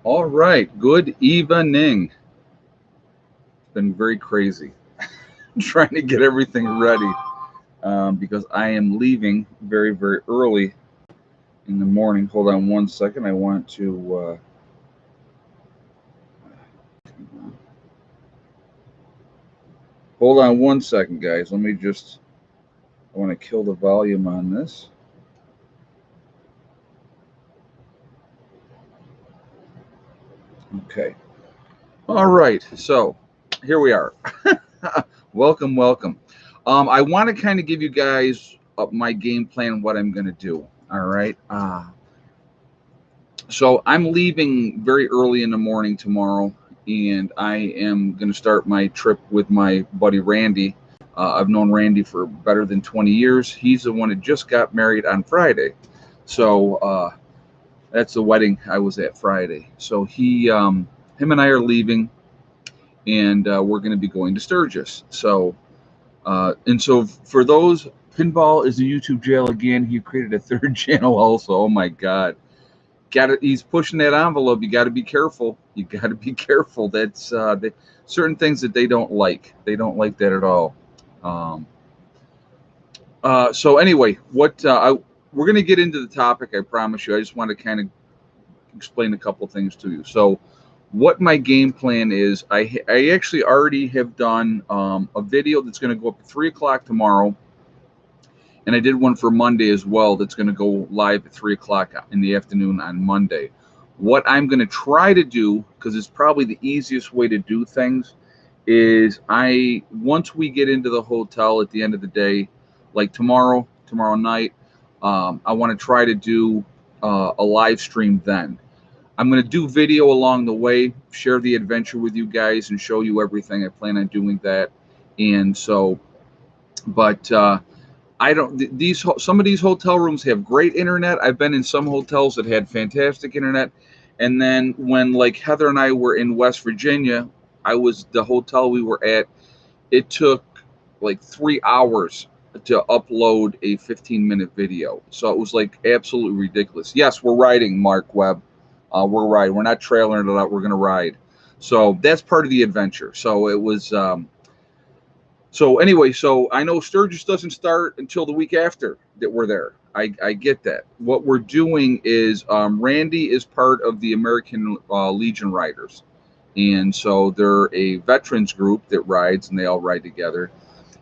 All right, good evening. It's been very crazy trying to get everything ready because I am leaving very, very early in the morning. Hold on one second. I want to. Hold on one second, guys. Let me just. I want to kill the volume on this. Okay. All right. So here we are. Welcome, welcome. I want to kind of give you guys my game plan, what I'm going to do. All right. So I'm leaving very early in the morning tomorrow, and I am going to start my trip with my buddy Randy. I've known Randy for better than 20 years. He's the one that just got married on Friday. So that's the wedding I was at Friday. So him and I are leaving, and we're going to be going to Sturgis. So for those, Pinball is the YouTube jail again. He created a third channel also. Oh my God. He's pushing that envelope. You got to be careful. You got to be careful. That's certain things that they don't like. They don't like that at all. Um, so anyway, we're going to get into the topic. I promise you. I just want to kind of explain a couple things to you. So, what my game plan is, I actually already have done a video that's going to go up at 3 o'clock tomorrow, and I did one for Monday as well that's going to go live at 3 o'clock in the afternoon on Monday. What I'm going to try to do, because it's probably the easiest way to do things, is once we get into the hotel at the end of the day, like tomorrow night, I want to try to do a live stream then. I'm going to do video along the way, share the adventure with you guys, and show you everything. I plan on doing that, and so, but I don't. Some of these hotel rooms have great internet. I've been in some hotels that had fantastic internet, and then when like Heather and I were in West Virginia, the hotel we were at. It took like 3 hours to upload a 15-minute video, so it was like absolutely ridiculous. Yes, we're riding, Mark Webb. We're riding. We're not trailering it out. We're going to ride. So that's part of the adventure. So it was. So anyway, so I know Sturgis doesn't start until the week after that we're there. I get that. What we're doing is Randy is part of the American Legion Riders. And so they're a veterans group that rides, and they all ride together.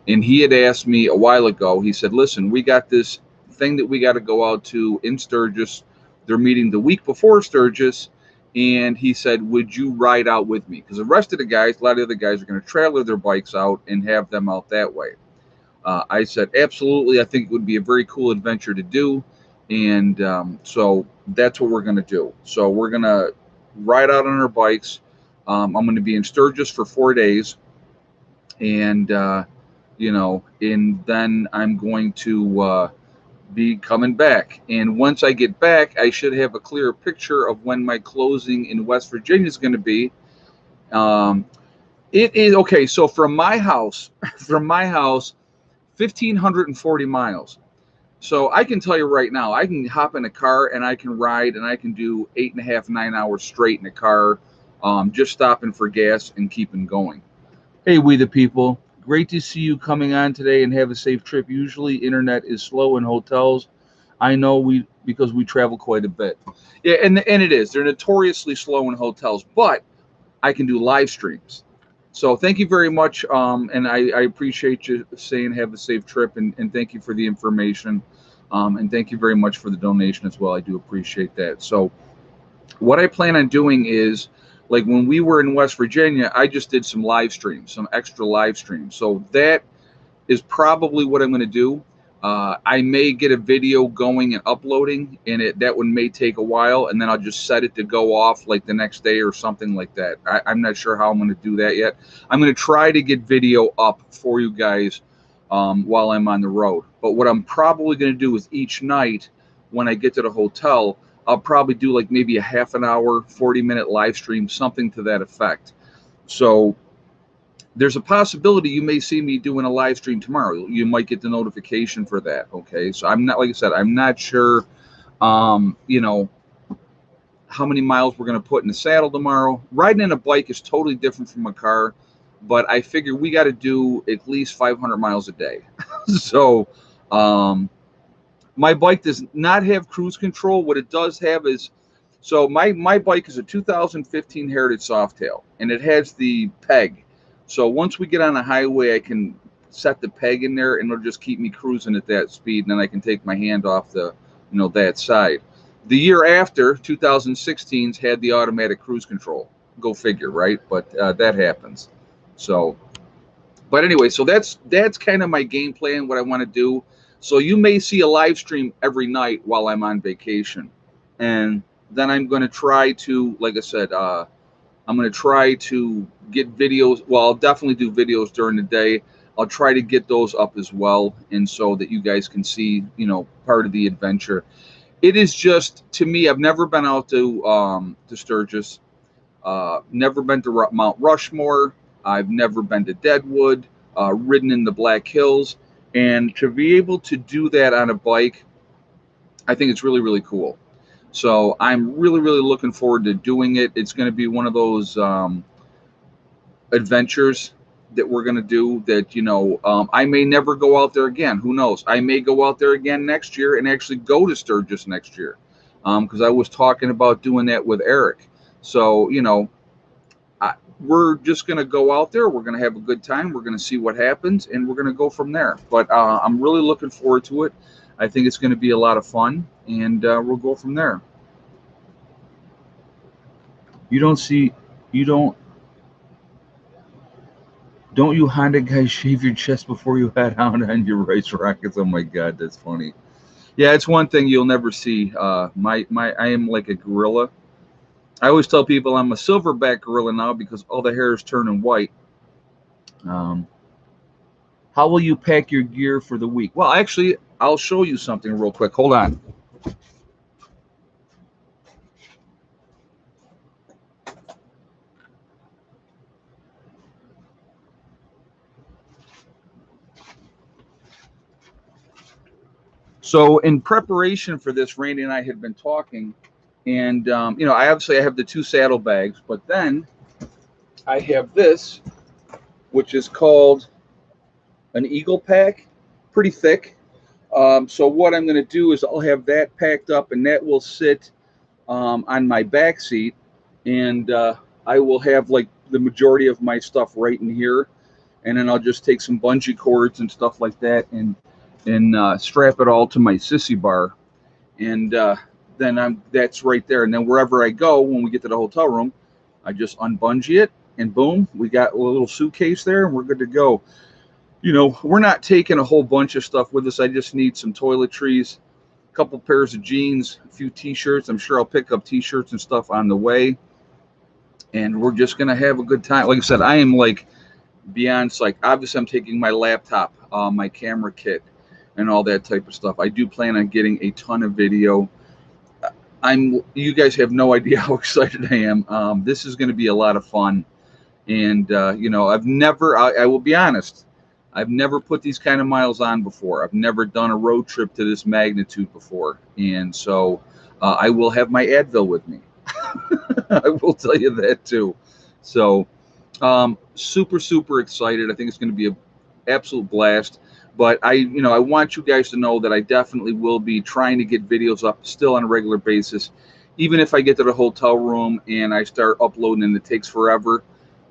And he had asked me a while ago, he said, listen, we got this thing that we got to go out to in Sturgis. They're meeting the week before Sturgis. And he said, would you ride out with me? Because the rest of the guys, a lot of the other guys are going to trailer their bikes out and have them out that way. I said, absolutely. I think it would be a very cool adventure to do. And so that's what we're going to do. So we're going to ride out on our bikes. I'm going to be in Sturgis for 4 days. And, and then I'm going to be coming back. And once I get back, I should have a clearer picture of when my closing in West Virginia is going to be. It is okay. So from my house, 1,540 miles. So I can tell you right now, I can hop in a car and I can ride, and I can do 8.5, 9 hours straight in a car, just stopping for gas and keeping going. Hey, we the people. Great to see you coming on today, and have a safe trip. Usually internet is slow in hotels. I know because we travel quite a bit. Yeah, and it is. They're notoriously slow in hotels, but I can do live streams. So thank you very much. And I appreciate you saying have a safe trip, and thank you for the information. And thank you very much for the donation as well. I do appreciate that. So what I plan on doing is, like when we were in West Virginia, I just did some live streams, some extra live streams. So that is probably what I'm going to do. I may get a video going and uploading, and that one may take a while, and then I'll just set it to go off like the next day or something like that. I'm not sure how I'm going to do that yet. I'm going to try to get video up for you guys while I'm on the road. But what I'm probably going to do is each night when I get to the hotel, I'll probably do like maybe a half an hour, 40-minute live stream, something to that effect. So there's a possibility you may see me doing a live stream tomorrow. You might get the notification for that. Okay. So I'm not, like I said, I'm not sure, how many miles we're going to put in the saddle tomorrow. Riding in a bike is totally different from a car, but I figure we got to do at least 500 miles a day. So my bike does not have cruise control. What it does have is, so my bike is a 2015 Heritage Softail, and it has the peg. So once we get on the highway, I can set the peg in there, and it'll just keep me cruising at that speed, and then I can take my hand off the, that side. The year after, 2016's had the automatic cruise control. Go figure, right? But that happens. So, but anyway, so that's kind of my game plan, what I want to do. So you may see a live stream every night while I'm on vacation, and then I'm going to try to, like I said, I'm going to try to get videos. Well, I'll definitely do videos during the day. I'll try to get those up as well, and so that you guys can see, part of the adventure. It is just, to me, I've never been out to Sturgis, never been to Mount Rushmore. I've never been to Deadwood, ridden in the Black Hills, and to be able to do that on a bike, I think it's really, really cool. So I'm really, really looking forward to doing it. It's going to be one of those adventures that we're going to do that, I may never go out there again. Who knows? I may go out there again next year and actually go to Sturgis next year, because I was talking about doing that with Eric. So, we're just going to go out there. We're going to have a good time. We're going to see what happens, and we're going to go from there. But I'm really looking forward to it. I think it's going to be a lot of fun, and we'll go from there. Don't you Honda guys shave your chest before you head out on your race rockets? Oh my God, that's funny. Yeah, it's one thing you'll never see. I am like a gorilla. I always tell people I'm a silverback gorilla now because all the hair is turning white. How will you pack your gear for the week? Well, actually, I'll show you something real quick. Hold on. So in preparation for this, Randy and I had been talking, and I obviously I have the 2 saddlebags, but then I have this, which is called an Eagle Pack, pretty thick. So what I'm going to do is I'll have that packed up, and that will sit on my back seat, and I will have like the majority of my stuff right in here, and then I'll just take some bungee cords and stuff like that, and strap it all to my sissy bar, and then that's right there. And then wherever I go, when we get to the hotel room, I just unbungee it, and boom, we got a little suitcase there, and we're good to go. We're not taking a whole bunch of stuff with us. I just need some toiletries, a couple pairs of jeans, a few t-shirts. I'm sure I'll pick up t-shirts and stuff on the way, and we're just gonna have a good time. Like I said, I am like beyond psyched. Obviously, I'm taking my laptop, my camera kit, and all that type of stuff. I do plan on getting a ton of video. You guys have no idea how excited I am. This is going to be a lot of fun. And, I will be honest, I've never put these kind of miles on before. I've never done a road trip to this magnitude before. And so I will have my Advil with me. I will tell you that too. So super, super excited. I think it's going to be an absolute blast. But I want you guys to know that I definitely will be trying to get videos up still on a regular basis. Even if I get to the hotel room and I start uploading and it takes forever,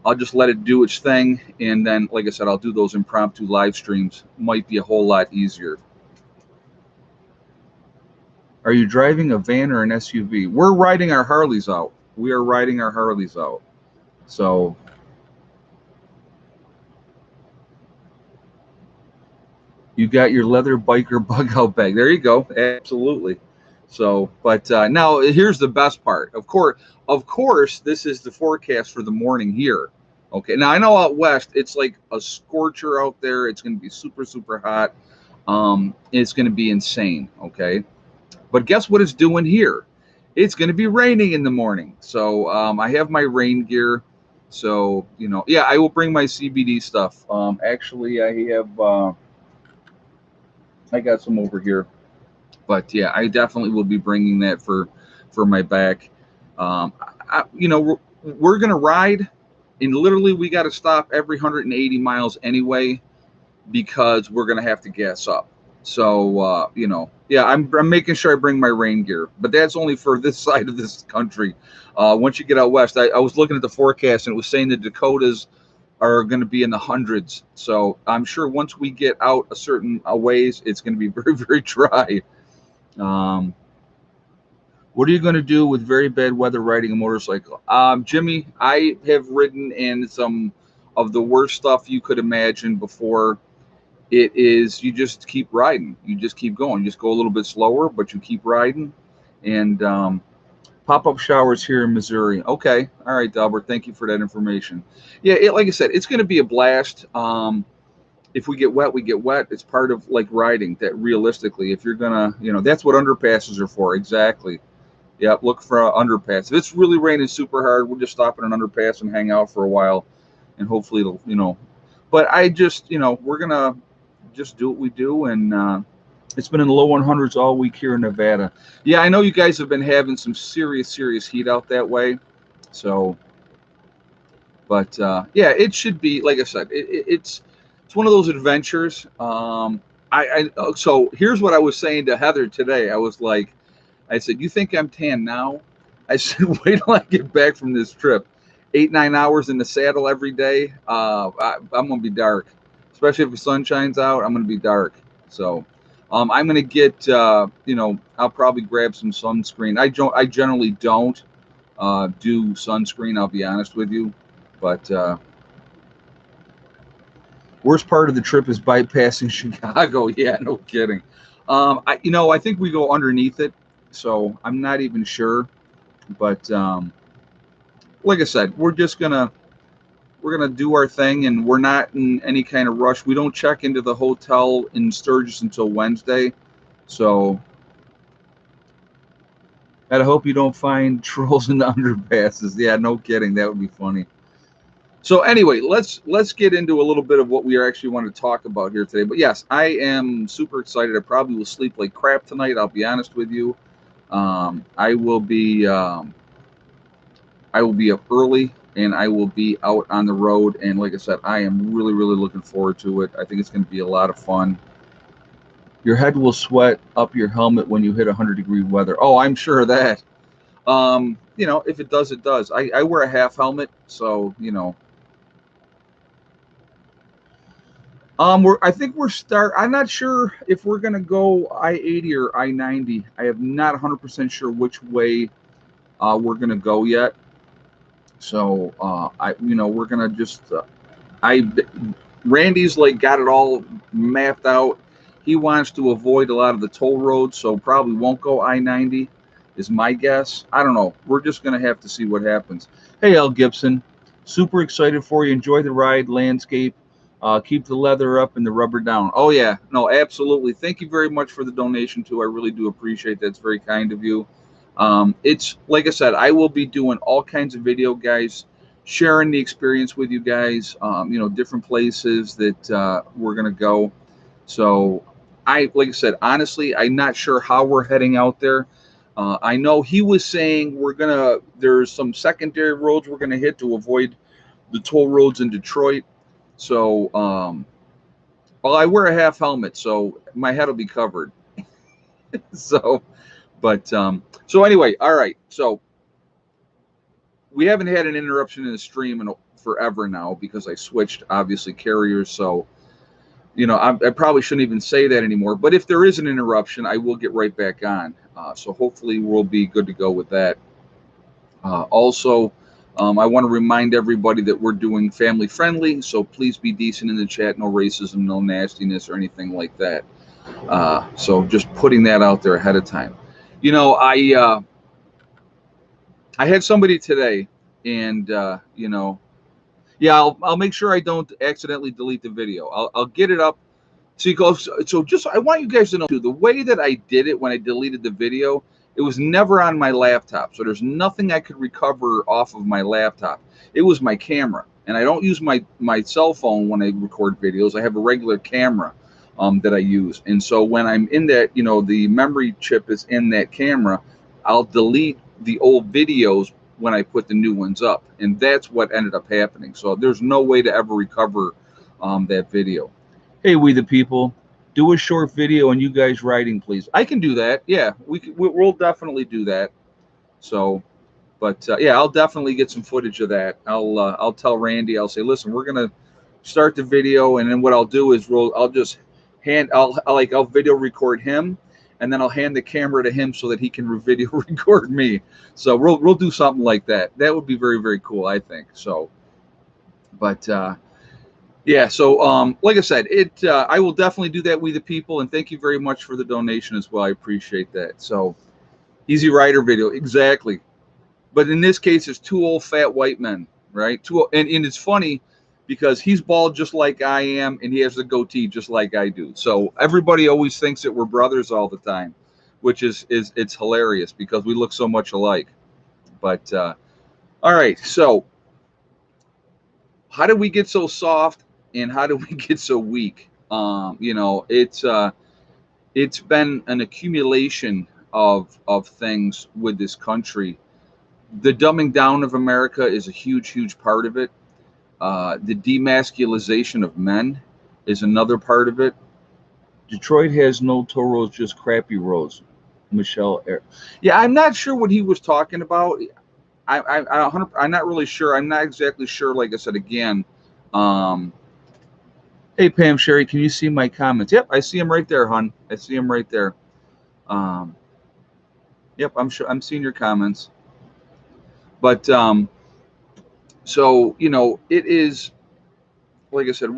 I'll just let it do its thing. And then, like I said, I'll do those impromptu live streams. Might be a whole lot easier. Are you driving a van or an SUV? We're riding our Harleys out. We are riding our Harleys out. So you got your leather biker bug out bag. There you go. Absolutely. So, but now here's the best part. Of course, this is the forecast for the morning here. Okay. Now I know out west it's like a scorcher out there. It's going to be super, super hot. It's going to be insane. Okay. But guess what it's doing here? It's going to be raining in the morning. So I have my rain gear. So yeah, I will bring my CBD stuff. Actually, I have. I got some over here, but yeah, I definitely will be bringing that for my back. You know, we're going to ride, and literally we got to stop every 180 miles anyway because we're going to have to gas up. So, you know, yeah, I'm making sure I bring my rain gear, but that's only for this side of this country. Once you get out west, I was looking at the forecast and it was saying the Dakotas are going to be in the hundreds. So I'm sure once we get out a certain ways, it's going to be very, very dry. Um, what are you going to do with very bad weather riding a motorcycle? Jimmy, I have ridden in some of the worst stuff you could imagine before. It is, you just keep riding. You just keep going. You just go a little bit slower, but you keep riding. And pop-up showers here in Missouri. Okay. All right, Delbert. Thank you for that information. Yeah, like I said, it's going to be a blast. If we get wet, we get wet. It's part of like riding. That realistically, if you're gonna, you know, that's what underpasses are for. Exactly. Yeah, look for an underpass. If it's really raining super hard, we'll just stop at an underpass and hang out for a while, and hopefully it'll, you know. But I just, you know, we're gonna just do what we do, and it's been in the low 100s all week here in Nevada. Yeah, I know you guys have been having some serious, serious heat out that way. So, but yeah, it should be like I said. It's one of those adventures. So here's what I was saying to Heather today. I said, you think I'm tan now? I said, wait till I get back from this trip. 8, 9 hours in the saddle every day. I'm gonna be dark, especially if the sun shines out. I'm gonna be dark. So, I'm gonna get. You know, I'll probably grab some sunscreen. I generally don't do sunscreen. I'll be honest with you, but worst part of the trip is bypassing Chicago. Yeah, no kidding. I think we go underneath it, so I'm not even sure. But like I said, we're gonna do our thing, and we're not in any kind of rush. We don't check into the hotel in Sturgis until Wednesday, so I hope you don't find trolls in the underpasses. Yeah, no kidding, that would be funny. So anyway, let's get into a little bit of what we actually want to talk about here today. But yes, I am super excited. I probably will sleep like crap tonight. I'll be honest with you. I will be up early, and I will be out on the road. And like I said, I am really, really looking forward to it. I think it's going to be a lot of fun. Your head will sweat up your helmet when you hit 100-degree weather. Oh, I'm sure of that. You know, if it does, it does. I wear a half helmet, so you know. I think I'm not sure if we're gonna go I-80 or I-90. I have not 100% sure which way we're gonna go yet. So we're gonna just. Randy's like got it all mapped out. He wants to avoid a lot of the toll roads, so probably won't go I-90. Is my guess. I don't know. We're just gonna have to see what happens. Hey, L. Gibson, super excited for you. Enjoy the ride, landscape. Keep the leather up and the rubber down. Oh, yeah. No, absolutely. Thank you very much for the donation, too. I really do appreciate that. It's very kind of you. It's, like I said, I will be doing all kinds of video, guys, sharing the experience with you guys, different places that we're going to go. So, like I said, honestly, I'm not sure how we're heading out there. I know he was saying there's some secondary roads we're going to hit to avoid the toll roads in Detroit. So, well, I wear a half helmet, so my head will be covered. So anyway, all right. So we haven't had an interruption in the stream in forever now because I switched, obviously, carriers. So, I probably shouldn't even say that anymore. But if there is an interruption, I will get right back on. So hopefully we'll be good to go with that. Also, I want to remind everybody that we're doing family friendly, so please be decent in the chat. No racism, no nastiness, or anything like that. So just putting that out there ahead of time. I had somebody today, and yeah, I'll make sure I don't accidentally delete the video. I'll get it up. So you go. So just I want you guys to know too, the way that I did it when I deleted the video. It was never on my laptop, so there's nothing I could recover off of my laptop. It was my camera, and I don't use my cell phone when I record videos. I have a regular camera that I use, and so when I'm in that, the memory chip is in that camera, I'll delete the old videos when I put the new ones up, and that's what ended up happening. So there's no way to ever recover that video. Hey, we the people, do a short video on you guys riding, please. I can do that. Yeah, we'll definitely do that. So, but yeah, I'll definitely get some footage of that. I'll tell Randy. I'll say, listen, we're gonna start the video, and then what I'll do is I'll just I'll video record him, and then I'll hand the camera to him so that he can video record me. So we'll do something like that. That would be very, very cool, I think. So, but yeah. So like I said, I will definitely do that, we the people, and thank you very much for the donation as well. I appreciate that. So Easy Rider video, exactly. But in this case, it's two old fat white men, right? And it's funny because he's bald just like I am, and he has a goatee just like I do. So everybody always thinks that we're brothers all the time, which is it's hilarious because we look so much alike. But all right, so how did we get so soft, and how did we get so weak? It's been an accumulation of things with this country. The dumbing down of America is a huge, huge part of it. The demasculization of men is another part of it. Detroit has no toll roads, just crappy roads. Michelle, yeah, I'm not sure what he was talking about. I'm not really sure. I'm not exactly sure. Like I said again. Hey Pam Sherry, can you see my comments? Yep, I see them right there, hon. I see them right there. Yep, I'm sure I'm seeing your comments. But so it is, like I said,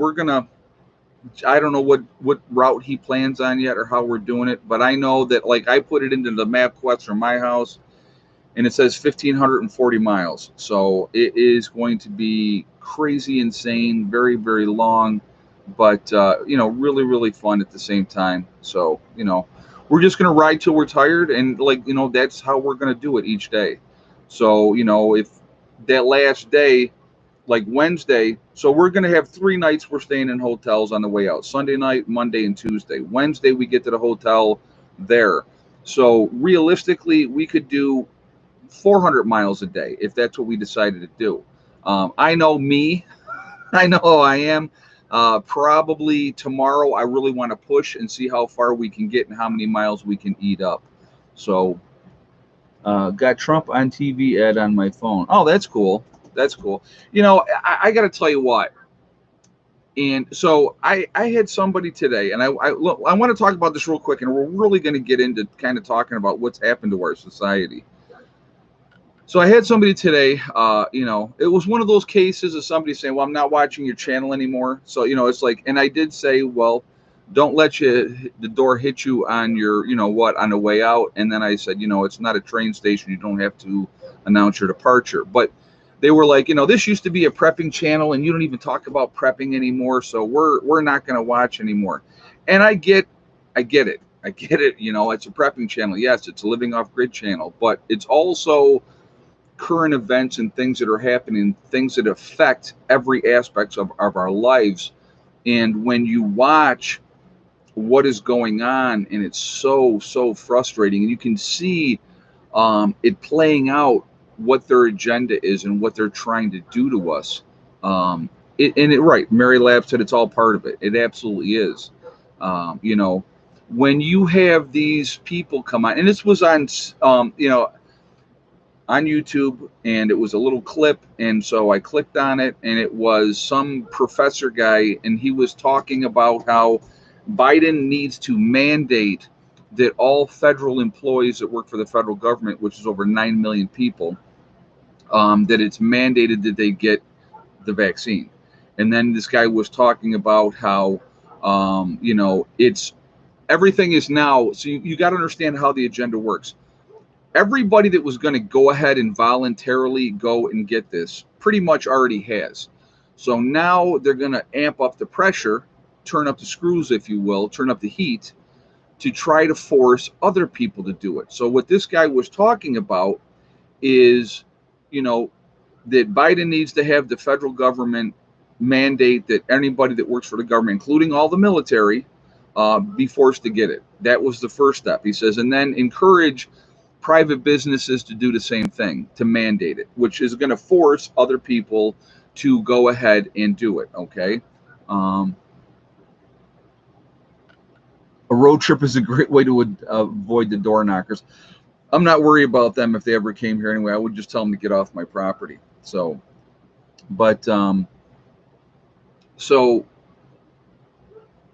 I don't know what route he plans on yet or how we're doing it, but I know that, like, I put it into the MapQuest from my house, and it says 1,540 miles. So it is going to be crazy, insane, very, very long, but really, really fun at the same time. So we're just gonna ride till we're tired, and that's how we're gonna do it each day. So if that last day, like Wednesday, so we're going to have 3 nights we're staying in hotels on the way out. Sunday night, Monday, and Tuesday. Wednesday, we get to the hotel there. So realistically, we could do 400 miles a day if that's what we decided to do. I know me. I know how I am. Probably tomorrow, I really want to push and see how far we can get and how many miles we can eat up. So got Trump on TV ad on my phone. Oh, that's cool. That's cool. I got to tell you what. And so I had somebody today, and I want to talk about this real quick, and we're really going to get into kind of talking about what's happened to our society. So I had somebody today, it was one of those cases of somebody saying, well, I'm not watching your channel anymore. So, it's like, and I did say, well, don't let the door hit you on your, on the way out. And then I said, it's not a train station. You don't have to announce your departure. But they were like, this used to be a prepping channel, and you don't even talk about prepping anymore. So we're not going to watch anymore. And I get it. I get it. It's a prepping channel. Yes, it's a living off grid channel, but it's also current events and things that are happening, things that affect every aspect of our lives. And when you watch what is going on, and it's so frustrating, and you can see it playing out, what their agenda is and what they're trying to do to us. Right, Mary Lab said it's all part of it. It absolutely is. When you have these people come on, and this was on on YouTube, and it was a little clip, and so I clicked on it, and it was some professor guy, and he was talking about how Biden needs to mandate that all federal employees that work for the federal government, which is over 9 million people, that it's mandated that they get the vaccine. And then this guy was talking about how, it's everything is now. So you got to understand how the agenda works. Everybody that was going to go ahead and voluntarily go and get this pretty much already has. So now they're going to amp up the pressure, turn up the screws, if you will, turn up the heat to try to force other people to do it. So what this guy was talking about is, that Biden needs to have the federal government mandate that anybody that works for the government, including all the military, be forced to get it. That was the first step, he says, and then encourage private businesses to do the same thing, to mandate it, which is going to force other people to go ahead and do it. Okay. Um, a road trip is a great way to avoid the door knockers. I'm not worried about them if they ever came here anyway. I would just tell them to get off my property. So, but so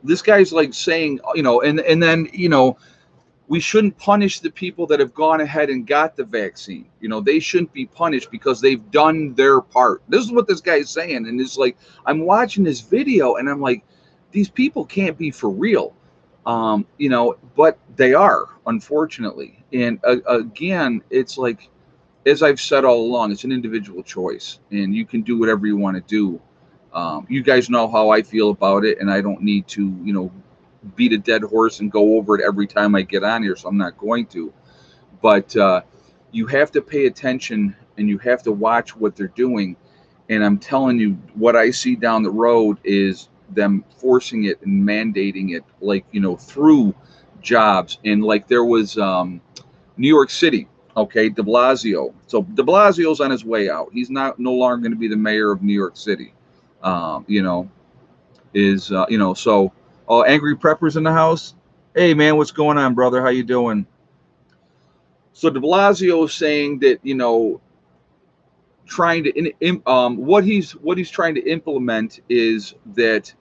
this guy's like saying, and then we shouldn't punish the people that have gone ahead and got the vaccine. They shouldn't be punished because they've done their part. This is what this guy's saying, and it's like I'm watching this video and I'm like, these people can't be for real. But they are, unfortunately. And again, it's like, as I've said all along, it's an individual choice, and you can do whatever you want to do. You guys know how I feel about it, and I don't need to, beat a dead horse and go over it every time I get on here, so I'm not going to. But you have to pay attention, and you have to watch what they're doing. And I'm telling you, what I see down the road is them forcing it and mandating it, like, through jobs. And like there was New York City, okay, de Blasio. So de Blasio's on his way out. He's no longer going to be the mayor of New York City. So, oh, Angry Prepper's in the house. Hey man, what's going on, brother? How you doing? So de Blasio is saying that, trying to what he's trying to implement is that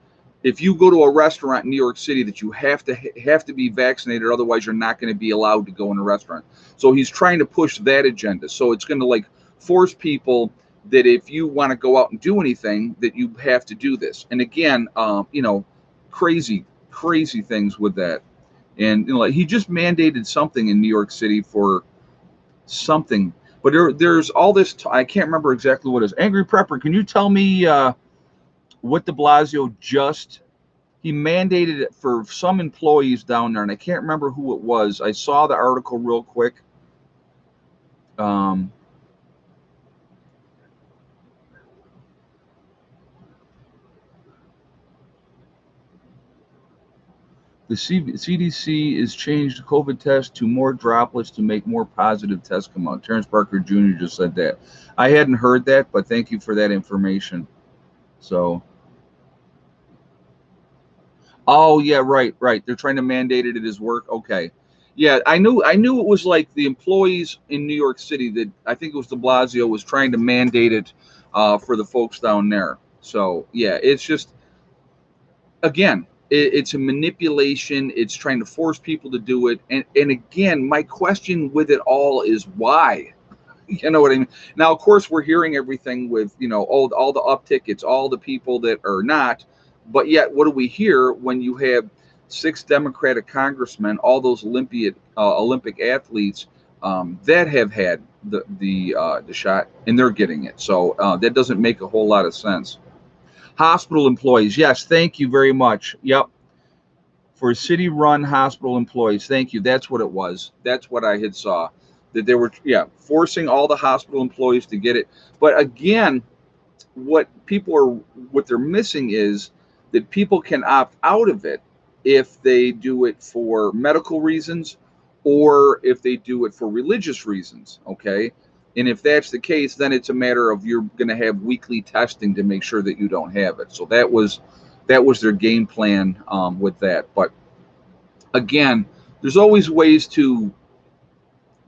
if you go to a restaurant in New York City, that you have to be vaccinated, otherwise you're not going to be allowed to go in a restaurant. So he's trying to push that agenda. So it's going to like force people that if you want to go out and do anything, that you have to do this. And again, crazy things with that. And like he just mandated something in New York City for something. But there's all this. I can't remember exactly what it is. Angry Prepper, can you tell me what de Blasio he mandated it for some employees down there, and I can't remember who it was. I saw the article real quick. The CDC has changed the COVID test to more droplets to make more positive tests come out. Terrence Parker Jr. just said that. I hadn't heard that, but thank you for that information. So, oh yeah, right. They're trying to mandate it at his work. Okay, yeah, I knew it was like the employees in New York City that I think it was de Blasio was trying to mandate it for the folks down there. So yeah, it's just again, it's a manipulation. It's trying to force people to do it. And again, my question with it all is why? You know what I mean? Now, of course, we're hearing everything with, all the uptick. It's all the people that are not. But yet, what do we hear when you have 6 Democratic congressmen, all those Olympic athletes that have had the shot, and they're getting it? So that doesn't make a whole lot of sense. Hospital employees. Yes, thank you very much. Yep. For city-run hospital employees. Thank you. That's what it was. That's what I had saw. That they were, forcing all the hospital employees to get it. But again, what they're missing is that people can opt out of it if they do it for medical reasons or if they do it for religious reasons. Okay. And if that's the case, then it's a matter of you're going to have weekly testing to make sure that you don't have it. So that was their game plan with that. But again, there's always ways to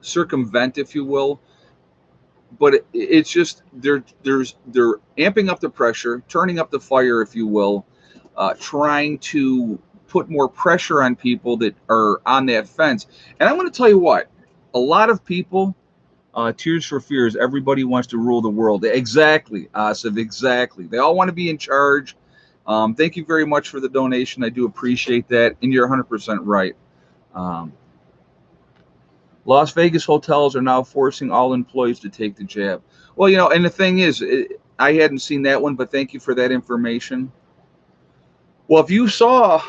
circumvent, if you will. But it's just they're amping up the pressure, turning up the fire, if you will, trying to put more pressure on people that are on that fence. And I'm going to tell you what, a lot of people. Tears for Fears. Everybody wants to rule the world. Exactly, Asif. Exactly. They all want to be in charge. Thank you very much for the donation. I do appreciate that. And you're 100% right. Las Vegas hotels are now forcing all employees to take the jab. Well, and the thing is, I hadn't seen that one, but thank you for that information. Well, if you saw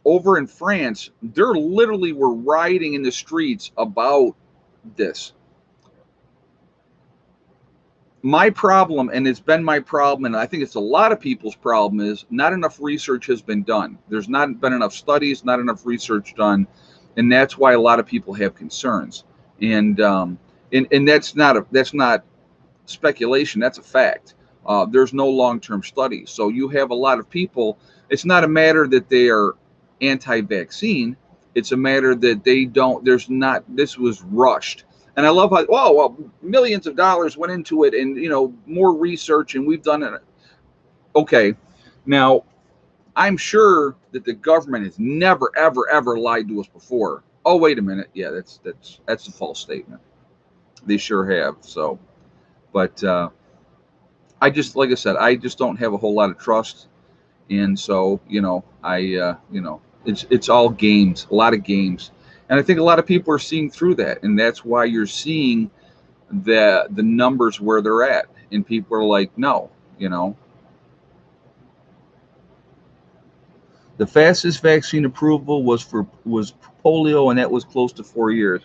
over in France, they're literally were rioting in the streets about this. My problem, and it's been my problem, and I think it's a lot of people's problem, is not enough research has been done. There's not been enough studies, not enough research done, and that's why a lot of people have concerns. And that's not speculation. That's a fact. There's no long-term studies, so you have a lot of people. It's not a matter that they are anti-vaccine. It's a matter that they don't. There's not. This was rushed, and I love how well millions of dollars went into it, and more research, and we've done it. Okay, now I'm sure that the government has never, ever, ever lied to us before. Oh, wait a minute. Yeah, that's a false statement. They sure have. So, but I just, like I said, I just don't have a whole lot of trust, and so it's all games, a lot of games, and I think a lot of people are seeing through that, and that's why you're seeing the numbers where they're at, and people are like, no, you know. The fastest vaccine approval was polio, and that was close to 4 years.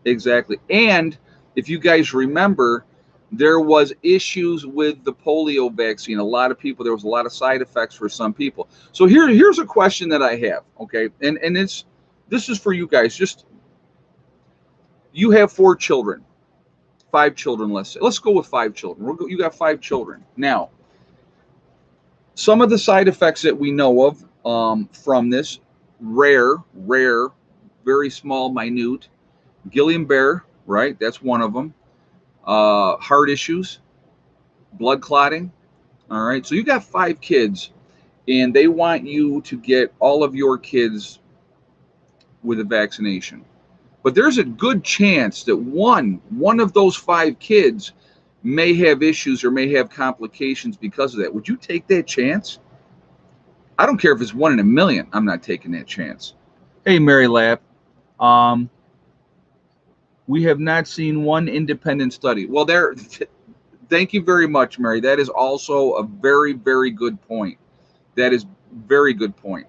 Exactly. And if you guys remember, there was issues with the polio vaccine. A lot of people, there was a lot of side effects for some people. So here's a question that I have, okay? And this is for you guys. Just you have 4 children, 5 children, let's say. Let's go with 5 children. You got 5 children. Now, some of the side effects that we know of from this, rare, very small, minute, Guillain-Barré, right? That's one of them. Heart issues, blood clotting. All right. So you got 5 kids, and they want you to get all of your kids with a vaccination. But there's a good chance that one of those 5 kids may have issues or may have complications because of that. Would you take that chance? I don't care if it's 1 in a million. I'm not taking that chance. Hey, Mary Lap. We have not seen one independent study. Well, thank you very much, Mary. That is also a very, very good point. That is very good point.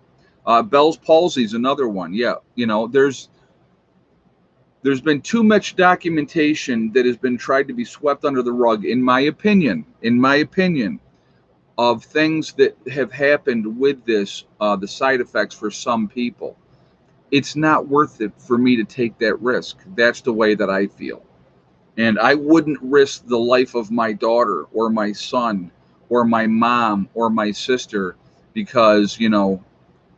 Bell's palsy is another one. Yeah, there's been too much documentation that has been tried to be swept under the rug, in my opinion, of things that have happened with this, the side effects for some people. It's not worth it for me to take that risk. That's the way that I feel. And I wouldn't risk the life of my daughter or my son or my mom or my sister because,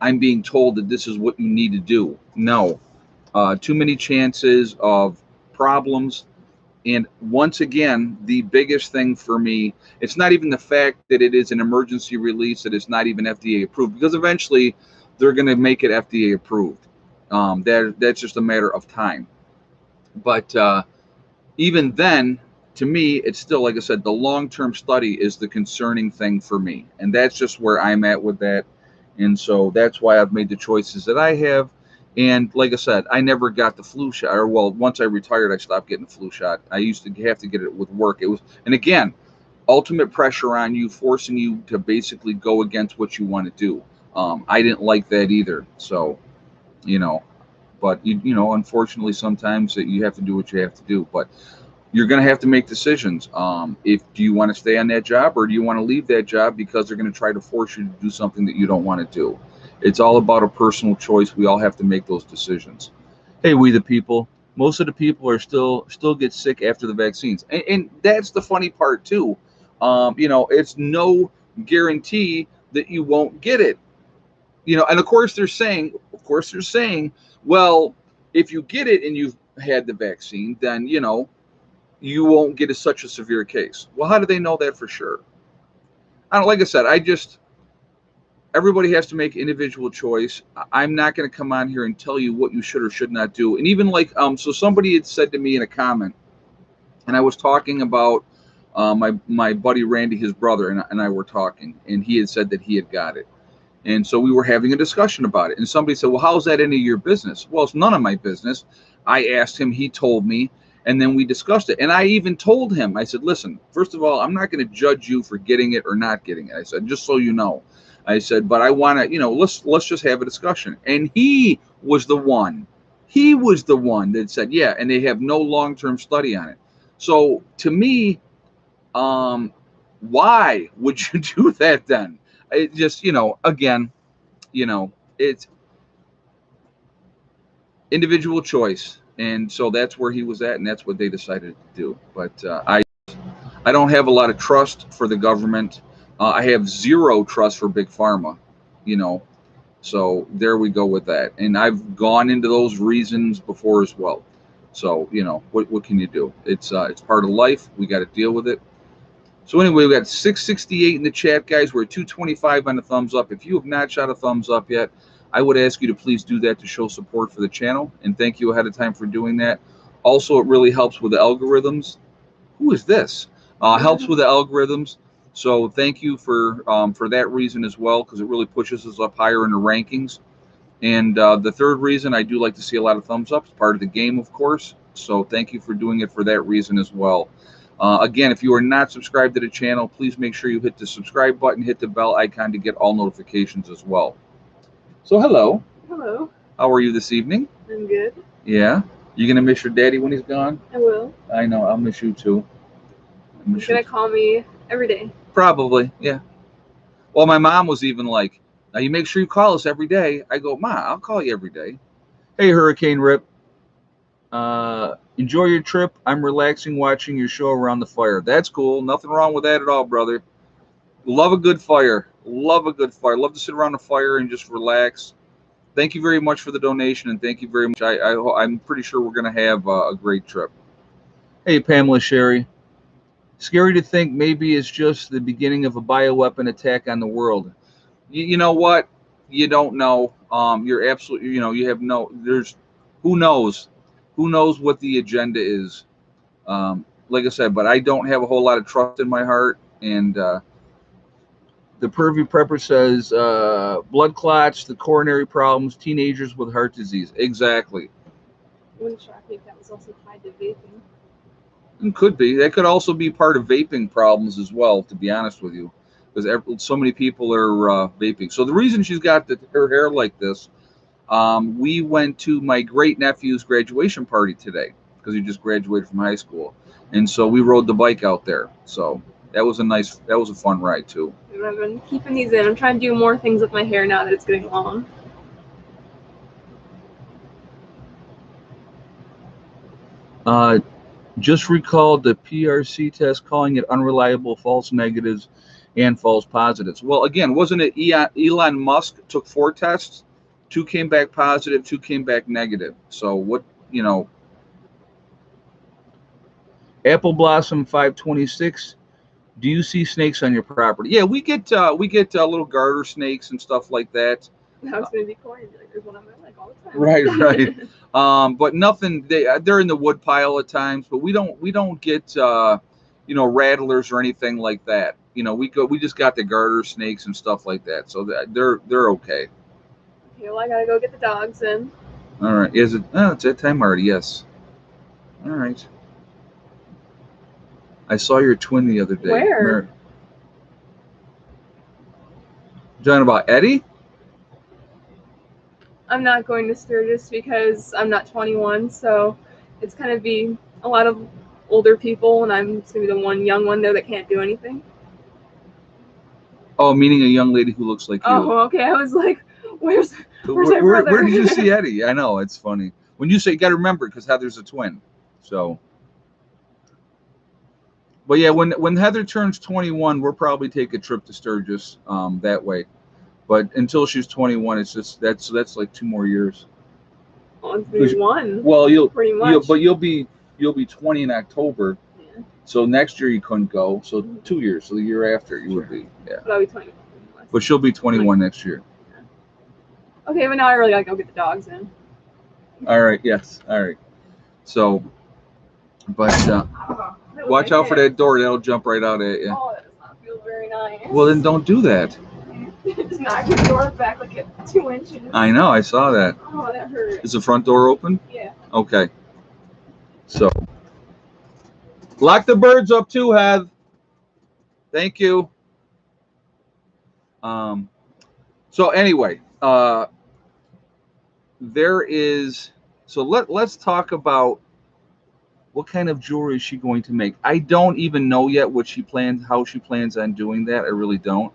I'm being told that this is what you need to do. No. Too many chances of problems. And once again, the biggest thing for me, it's not even the fact that it is an emergency release, that it's not even FDA approved, because eventually they're going to make it FDA approved. That's just a matter of time. But even then, to me, it's still, like I said, the long-term study is the concerning thing for me. And that's just where I'm at with that. And so that's why I've made the choices that I have. And like I said, I never got the flu shot. Or, well, once I retired, I stopped getting the flu shot. I used to have to get it with work. And again, ultimate pressure on you, forcing you to basically go against what you want to do. I didn't like that either. So, but unfortunately, sometimes you have to do what you have to do. But you're going to have to make decisions. Do you want to stay on that job, or do you want to leave that job because they're going to try to force you to do something that you don't want to do? It's all about a personal choice. We all have to make those decisions. Hey, we the people. Most of the people are still get sick after the vaccines, and that's the funny part too. It's no guarantee that you won't get it. And of course they're saying, well, if you get it and you've had the vaccine, then you won't get such a severe case. Well, how do they know that for sure? I don't. Like I said, everybody has to make individual choice. I'm not going to come on here and tell you what you should or should not do. And even so somebody had said to me in a comment, and I was talking about my buddy Randy, his brother, and I were talking, and he had said that he had got it. And so we were having a discussion about it. And somebody said, well, how's that any of your business? Well, it's none of my business. I asked him, he told me, and then we discussed it. And I even told him, I said, listen, first of all, I'm not going to judge you for getting it or not getting it. I said, just so you know. I said, but I want to, let's just have a discussion. And he was the one that said, yeah, and they have no long-term study on it. So to me, why would you do that then? It just, again, it's individual choice. And so that's where he was at, and that's what they decided to do. But I don't have a lot of trust for the government. I have zero trust for big pharma, you know. So there we go with that. And I've gone into those reasons before as well. So what can you do? It's part of life. We got to deal with it. So anyway, we got 668 in the chat, guys. We're at 225 on the thumbs up. If you have not shot a thumbs up yet, I would ask you to please do that to show support for the channel. And thank you ahead of time for doing that. Also, it really helps with the algorithms. Who is this? Helps with the algorithms. So thank you for that reason as well, because it really pushes us up higher in the rankings. And the third reason, I do like to see a lot of thumbs up. It's part of the game, of course. So thank you for doing it for that reason as well. Again, if you are not subscribed to the channel, please make sure you hit the subscribe button, hit the bell icon to get all notifications as well. So hello. Hello. How are you this evening? I'm good. Yeah? You going to miss your daddy when he's gone? I will. I know. I'll miss you too. He's going to call me every day. Probably, yeah. Well, my mom was even like, now you make sure you call us every day. I go, Ma, I'll call you every day. Hey, Hurricane Rip. Enjoy your trip. I'm relaxing watching your show around the fire. That's cool. Nothing wrong with that at all, brother. Love a good fire. Love a good fire. Love to sit around the fire and just relax. Thank you very much for the donation, and thank you very much. I'm pretty sure we're going to have a great trip. Hey, Pamela Sherry. Scary to think maybe it's just the beginning of a bioweapon attack on the world. You know what? You don't know. You're absolutely, you have who knows? Who knows what the agenda is? Like I said, but I don't have a whole lot of trust in my heart. And the Pervy Prepper says blood clots, the coronary problems, teenagers with heart disease. Exactly. Wouldn't shock me if that was also tied to vaping. It could be. That could also be part of vaping problems as well, to be honest with you, because so many people are vaping. So the reason she's got her hair like this, we went to my great nephew's graduation party today because he just graduated from high school, and so we rode the bike out there. So that was a fun ride too. I've been keeping these in. I'm trying to do more things with my hair now that it's getting long. Just recalled the PRC test calling it unreliable, false negatives, and false positives. Well, again, wasn't it Elon Musk took 4 tests? 2 came back positive, 2 came back negative. So what, Apple Blossom 526. Do you see snakes on your property? Yeah, we get little garter snakes and stuff like that. I was going to be corny. Like, there's one on my leg all the time. Right. But nothing. They're in the wood pile at times, but we don't get rattlers or anything like that. We just got the garter snakes and stuff like that. So they're okay. Okay, well, I gotta go get the dogs in. All right. Is it? Oh, it's that time already. Yes. All right. I saw your twin the other day. Where? You talking about Eddie? I'm not going to Sturgis because I'm not 21, so it's kind of be a lot of older people, and I'm just going to be the one young one there that can't do anything. Oh, meaning a young lady who looks like you. Oh, okay. I was like, where's my brother? Where did you see Eddie? I know, it's funny. When you say, you got to remember, because Heather's a twin. So, but yeah, when Heather turns 21, we'll probably take a trip to Sturgis that way. But until she's 21, it's just that's like 2 more years. Oh, it's been 1. Well, pretty much. You'll be 20 in October. Yeah. So next year you couldn't go. So 2 years. So the year after you would be. Yeah. But I'll be 21. But she'll be 21 next year. Yeah. Okay, but now I really gotta go get the dogs in. All right. Yes. All right. So, but watch out for that door. That'll jump right out at you. Oh, that does not feel very nice. Well, then don't do that. Just knocked the door back like at 2 inches. I know. I saw that. Oh, that hurt. Is the front door open? Yeah. Okay. So, lock the birds up too, Heath. Thank you. So anyway, there is. So let's talk about what kind of jewelry is she going to make. I don't even know yet how she plans on doing that. I really don't.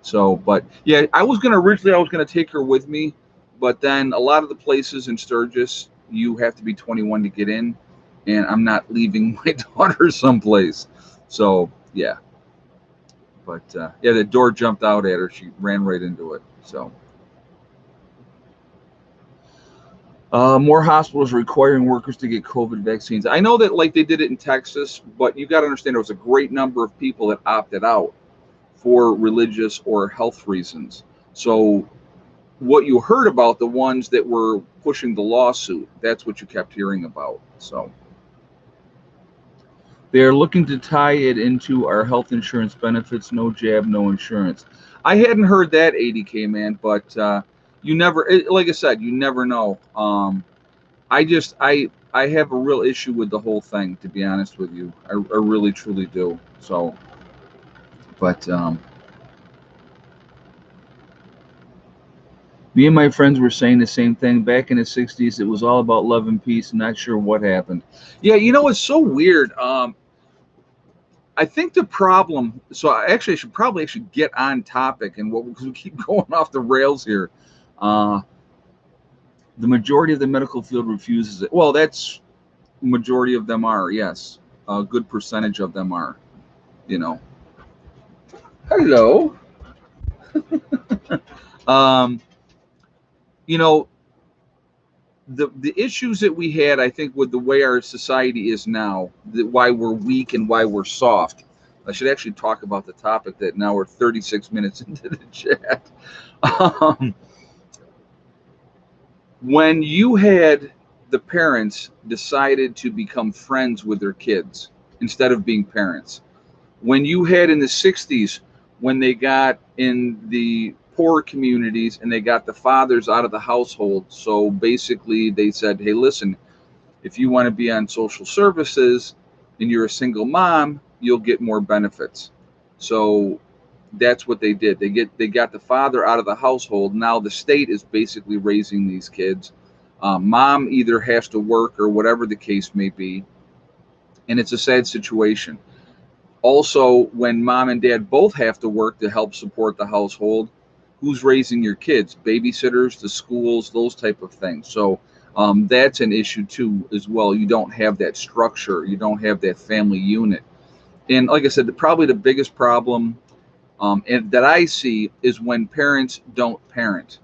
So, but yeah, I was gonna take her with me, but then a lot of the places in Sturgis, you have to be 21 to get in, and I'm not leaving my daughter someplace. So yeah, but yeah, the door jumped out at her. She ran right into it. So more hospitals requiring workers to get COVID vaccines. I know that like they did it in Texas, but you got to understand there was a great number of people that opted out for religious or health reasons. So what you heard about the ones that were pushing the lawsuit, that's what you kept hearing about. So they're looking to tie it into our health insurance benefits. No jab, no insurance. I hadn't heard that, 80K man, but you never, like I said, you never know. I have a real issue with the whole thing, to be honest with you. I really truly do. So, but me and my friends were saying the same thing back in the 60s. It was all about love and peace. Not sure what happened. Yeah, it's so weird. I think the problem. So I should probably actually get on topic, and what because we keep going off the rails here. Uh, the majority of the medical field refuses it. Well, that's majority of them are, yes. A good percentage of them are. You know. Hello. Um, you know, the issues that we had, I think, with the way our society is now, why we're weak and why we're soft. I should actually talk about the topic that now we're 36 minutes into the chat. Um, when you had the parents decided to become friends with their kids instead of being parents, when you had in the 60s, when they got in the poor communities and they got the fathers out of the household. So basically, they said, hey, listen, if you want to be on social services and you're a single mom, you'll get more benefits. So that's what they did. They got the father out of the household. Now the state is basically raising these kids. Mom either has to work or whatever the case may be, and it's a sad situation. Also, when mom and dad both have to work to help support the household, who's raising your kids? Babysitters, the schools, those type of things. So that's an issue too as well. You don't have that structure. You don't have that family unit. And like I said, probably the biggest problem and that I see is when parents don't parent.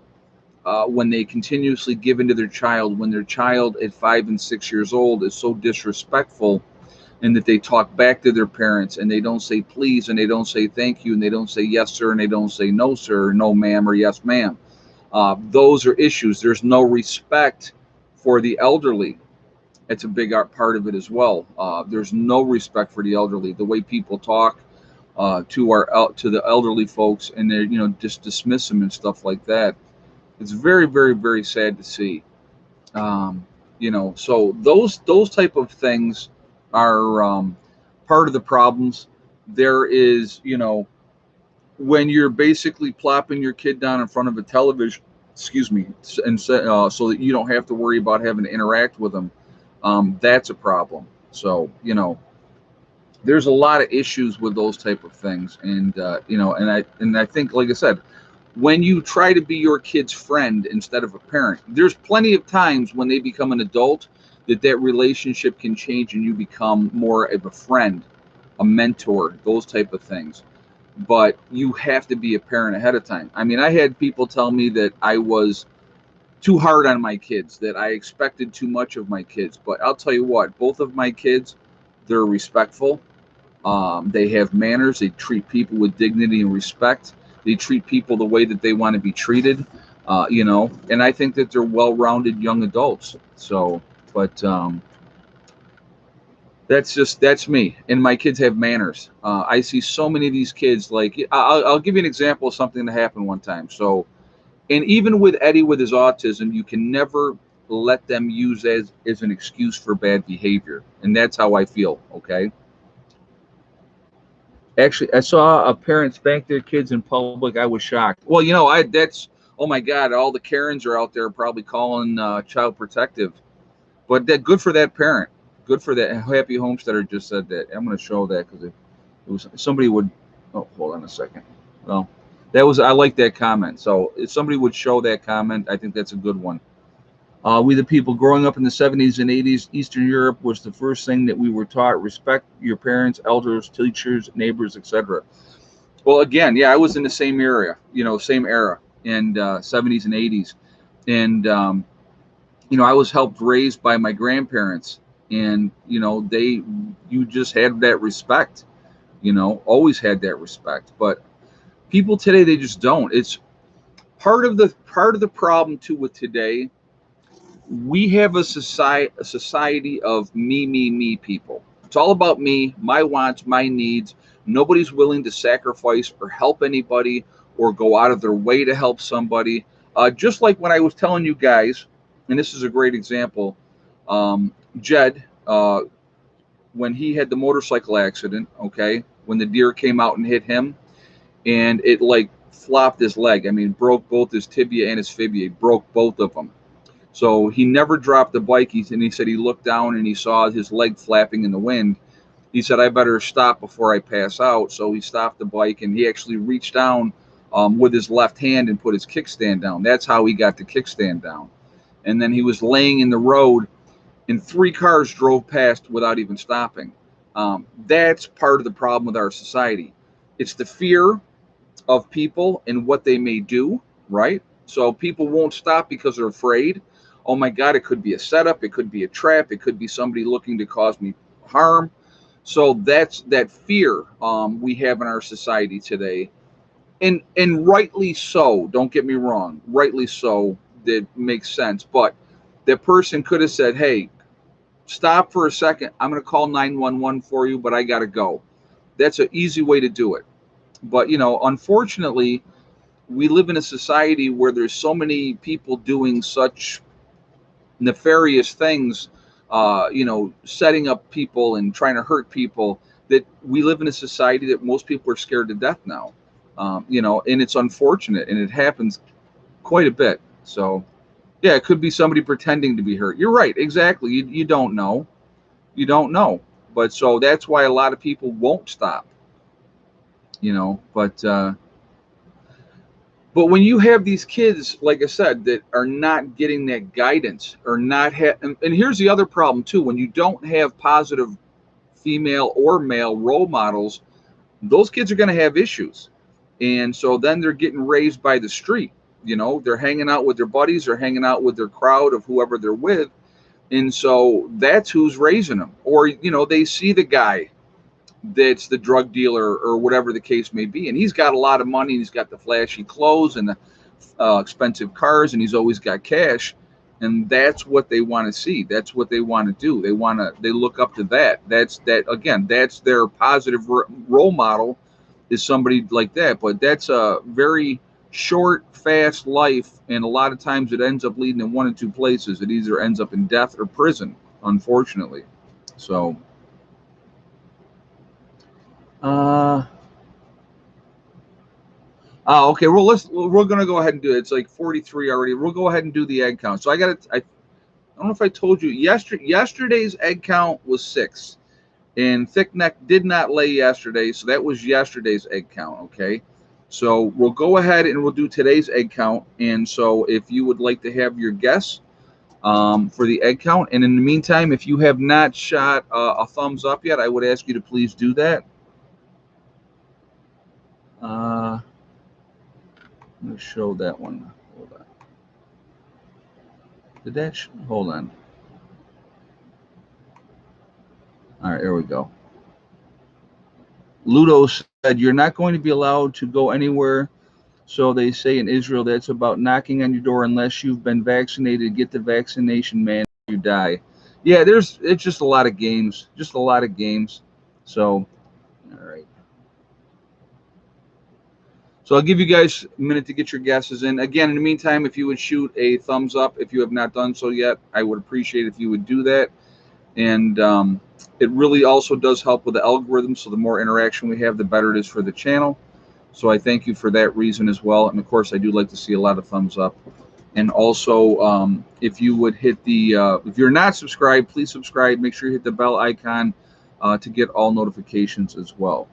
When they continuously give into their child, when their child at 5 and 6 years old is so disrespectful and that they talk back to their parents and they don't say please and they don't say thank you and they don't say yes sir and they don't say no sir or no ma'am or yes ma'am. Those are issues. There's no respect for the elderly. It's a big part of it as well. There's no respect for the elderly. The way people talk to the elderly folks and they just dismiss them and stuff like that. It's very very very sad to see. So those type of things are part of the problems. There is, when you're basically plopping your kid down in front of a television, excuse me, and so that you don't have to worry about having to interact with them, that's a problem. So, there's a lot of issues with those type of things, and and I think, like I said, when you try to be your kid's friend instead of a parent, there's plenty of times when they become an adult that relationship can change and you become more of a friend, a mentor, those type of things. But you have to be a parent ahead of time. I mean, I had people tell me that I was too hard on my kids, that I expected too much of my kids. But I'll tell you what, both of my kids, they're respectful. They have manners. They treat people with dignity and respect. They treat people the way that they want to be treated, and I think that they're well-rounded young adults. So, but that's me. And my kids have manners. I see so many of these kids. Like, I'll give you an example of something that happened one time. So, and even with Eddie with his autism, you can never let them use as an excuse for bad behavior, and that's how I feel. Okay. Actually, I saw a parent spank their kids in public. I was shocked. Well, that's, oh my God, all the Karens are out there probably calling child protective. But that good for that parent. Good for that. Happy Homesteader just said that. I'm going to show that because it was somebody would. Oh, hold on a second. Well, I like that comment. So if somebody would show that comment, I think that's a good one. We, the people growing up in the 70s and 80s, Eastern Europe was the first thing that we were taught: respect your parents, elders, teachers, neighbors, etc. Well, again, yeah, I was in the same area, same era, and 70s and 80s, and I was helped raised by my grandparents, and you just had that respect, always had that respect. But people today, they just don't. It's part of the problem too with today. We have a society of me people. It's all about me, my wants, my needs. Nobody's willing to sacrifice or help anybody or go out of their way to help somebody. Just like when I was telling you guys, and this is a great example, Jed, when he had the motorcycle accident, okay, when the deer came out and hit him, and it like flopped his leg. I mean, broke both his tibia and his fibula, broke both of them. So he never dropped the bike. And he said he looked down and he saw his leg flapping in the wind. He said, I better stop before I pass out. So he stopped the bike and he actually reached down with his left hand and put his kickstand down. That's how he got the kickstand down. And then he was laying in the road and 3 cars drove past without even stopping. That's part of the problem with our society. It's the fear of people and what they may do, right? So people won't stop because they're afraid. Oh my God, it could be a setup, it could be a trap, it could be somebody looking to cause me harm. So that's that fear we have in our society today, and rightly so. Don't get me wrong, rightly so. That makes sense. But that person could have said, "Hey, stop for a second. I'm going to call 911 for you, but I got to go." That's an easy way to do it. But unfortunately, we live in a society where there's so many people doing such nefarious things, setting up people and trying to hurt people, that we live in a society that most people are scared to death now. And it's unfortunate, and it happens quite a bit. So, yeah, it could be somebody pretending to be hurt. You're right, exactly. You don't know. You don't know. But so that's why a lot of people won't stop. But when you have these kids, like I said, that are not getting that guidance, or not and here's the other problem too: when you don't have positive female or male role models, those kids are going to have issues, and so then they're getting raised by the street. They're hanging out with their buddies, or hanging out with their crowd of whoever they're with, and so that's who's raising them. Or they see the guy that's the drug dealer or whatever the case may be, and he's got a lot of money, and he's got the flashy clothes and the expensive cars, and he's always got cash, and that's what they want to see. That's what they want to do. They look up to that. That's their positive role model, is somebody like that. But that's a very short, fast life, and a lot of times it ends up leading in one of two places. It either ends up in death or prison, unfortunately. So okay. Well, we're gonna go ahead and do it. It's like 43 already. We'll go ahead and do the egg count. So I don't know if I told you yesterday's egg count was 6, and Thick Neck did not lay yesterday, so that was yesterday's egg count. Okay. So we'll go ahead and we'll do today's egg count. And so if you would like to have your guess for the egg count, and in the meantime, if you have not shot a thumbs up yet, I would ask you to please do that. I'm going to show that one. Hold on. Hold on. All right, here we go. Ludo said, you're not going to be allowed to go anywhere. So they say in Israel, that's about knocking on your door unless you've been vaccinated. Get the vaccination, man, you die. Yeah, it's just a lot of games. Just a lot of games. So, all right. So I'll give you guys a minute to get your guesses in. Again, in the meantime, if you would shoot a thumbs up if you have not done so yet, I would appreciate if you would do that. And it really also does help with the algorithm. So the more interaction we have, the better it is for the channel. So I thank you for that reason as well. And of course, I do like to see a lot of thumbs up. And also, if you would hit if you're not subscribed, please subscribe. Make sure you hit the bell icon to get all notifications as well.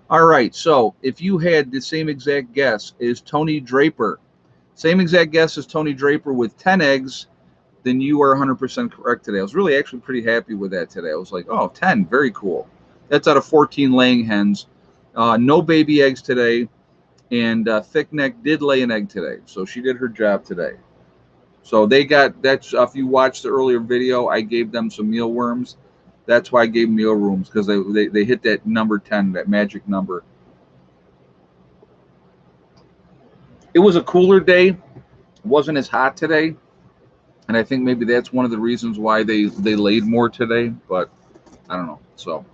All right, so if you had the same exact guess as Tony Draper, same exact guess as Tony Draper with 10 eggs, then you are 100% correct today. I was really actually pretty happy with that today. I was like, oh, 10, very cool. That's out of 14 laying hens. No baby eggs today, and Thick Neck did lay an egg today, so she did her job today. So they got, that's, if you watched the earlier video, I gave them some mealworms. That's why I gave them mealworms, because they hit that number 10, that magic number. It was a cooler day. It wasn't as hot today, and I think maybe that's one of the reasons why they laid more today, but I don't know. So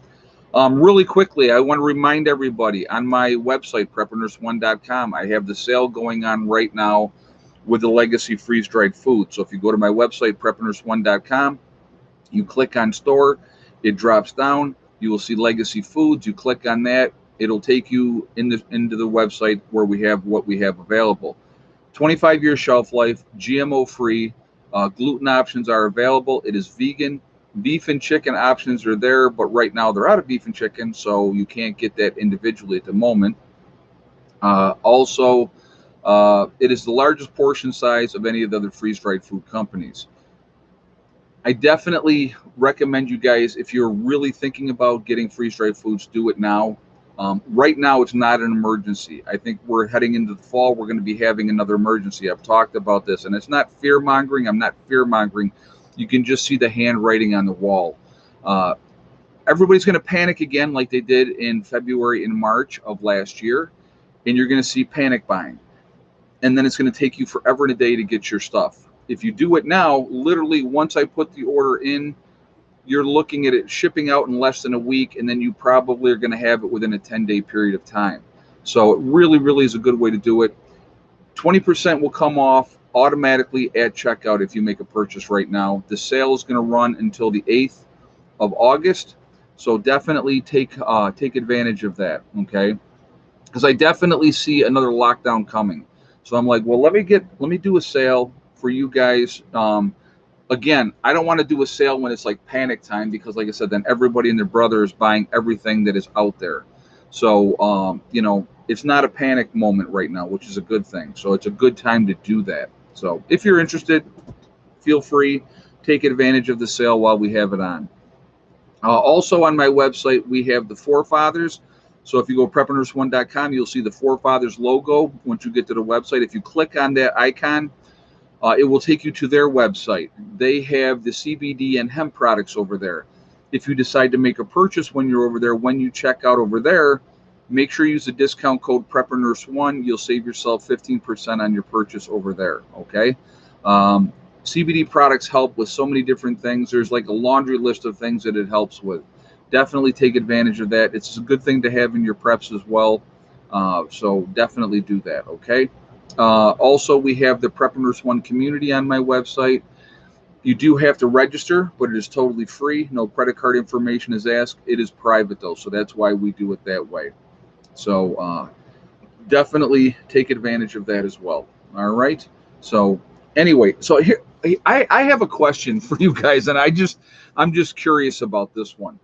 really quickly, I want to remind everybody on my website, preparedness1.com, I have the sale going on right now with the legacy freeze-dried food. So if you go to my website, preparedness1.com, you click on store, it drops down, you will see legacy foods. You click on that, it'll take you into the website where we have what we have available. 25-year shelf life, GMO free, gluten options are available. It is vegan. Beef and chicken options are there, but right now they're out of beef and chicken, so you can't get that individually at the moment. Also, it is the largest portion size of any of the other freeze-dried food companies. I definitely recommend you guys, if you're really thinking about getting freeze-dried foods, do it now. Right now, it's not an emergency. I think we're heading into the fall. We're going to be having another emergency. I've talked about this, and it's not fear-mongering. I'm not fear-mongering. You can just see the handwriting on the wall. Everybody's going to panic again like they did in February and March of last year, and you're going to see panic buying. And then it's going to take you forever and a day to get your stuff. If you do it now, literally once I put the order in, you're looking at it shipping out in less than a week, and then you probably are going to have it within a 10-day period of time. So it really, really is a good way to do it. 20% will come off automatically at checkout if you make a purchase right now. The sale is going to run until the 8th of August, so definitely take advantage of that, okay? Because I definitely see another lockdown coming. So I'm like, well, let me do a sale for you guys. Again, I don't want to do a sale when it's like panic time, because like I said, then everybody and their brother is buying everything that is out there. So, it's not a panic moment right now, which is a good thing. So it's a good time to do that. So if you're interested, feel free, take advantage of the sale while we have it on. Also on my website, we have the Forefathers. So if you go preparedness1.com, you'll see the Forefathers logo once you get to the website. If you click on that icon, it will take you to their website. They have the CBD and hemp products over there. If you decide to make a purchase when you're over there, when you check out over there, make sure you use the discount code PrepperNurse1. You'll save yourself 15% on your purchase over there, okay? CBD products help with so many different things. There's like a laundry list of things that it helps with. Definitely take advantage of that. It's a good thing to have in your preps as well. So definitely do that, okay? Also, we have the Prepper Nurse 1 community on my website. You do have to register, but it is totally free. No credit card information is asked. It is private, though, so that's why we do it that way. So definitely take advantage of that as well. All right? So anyway, so here I have a question for you guys, and I'm just curious about this one.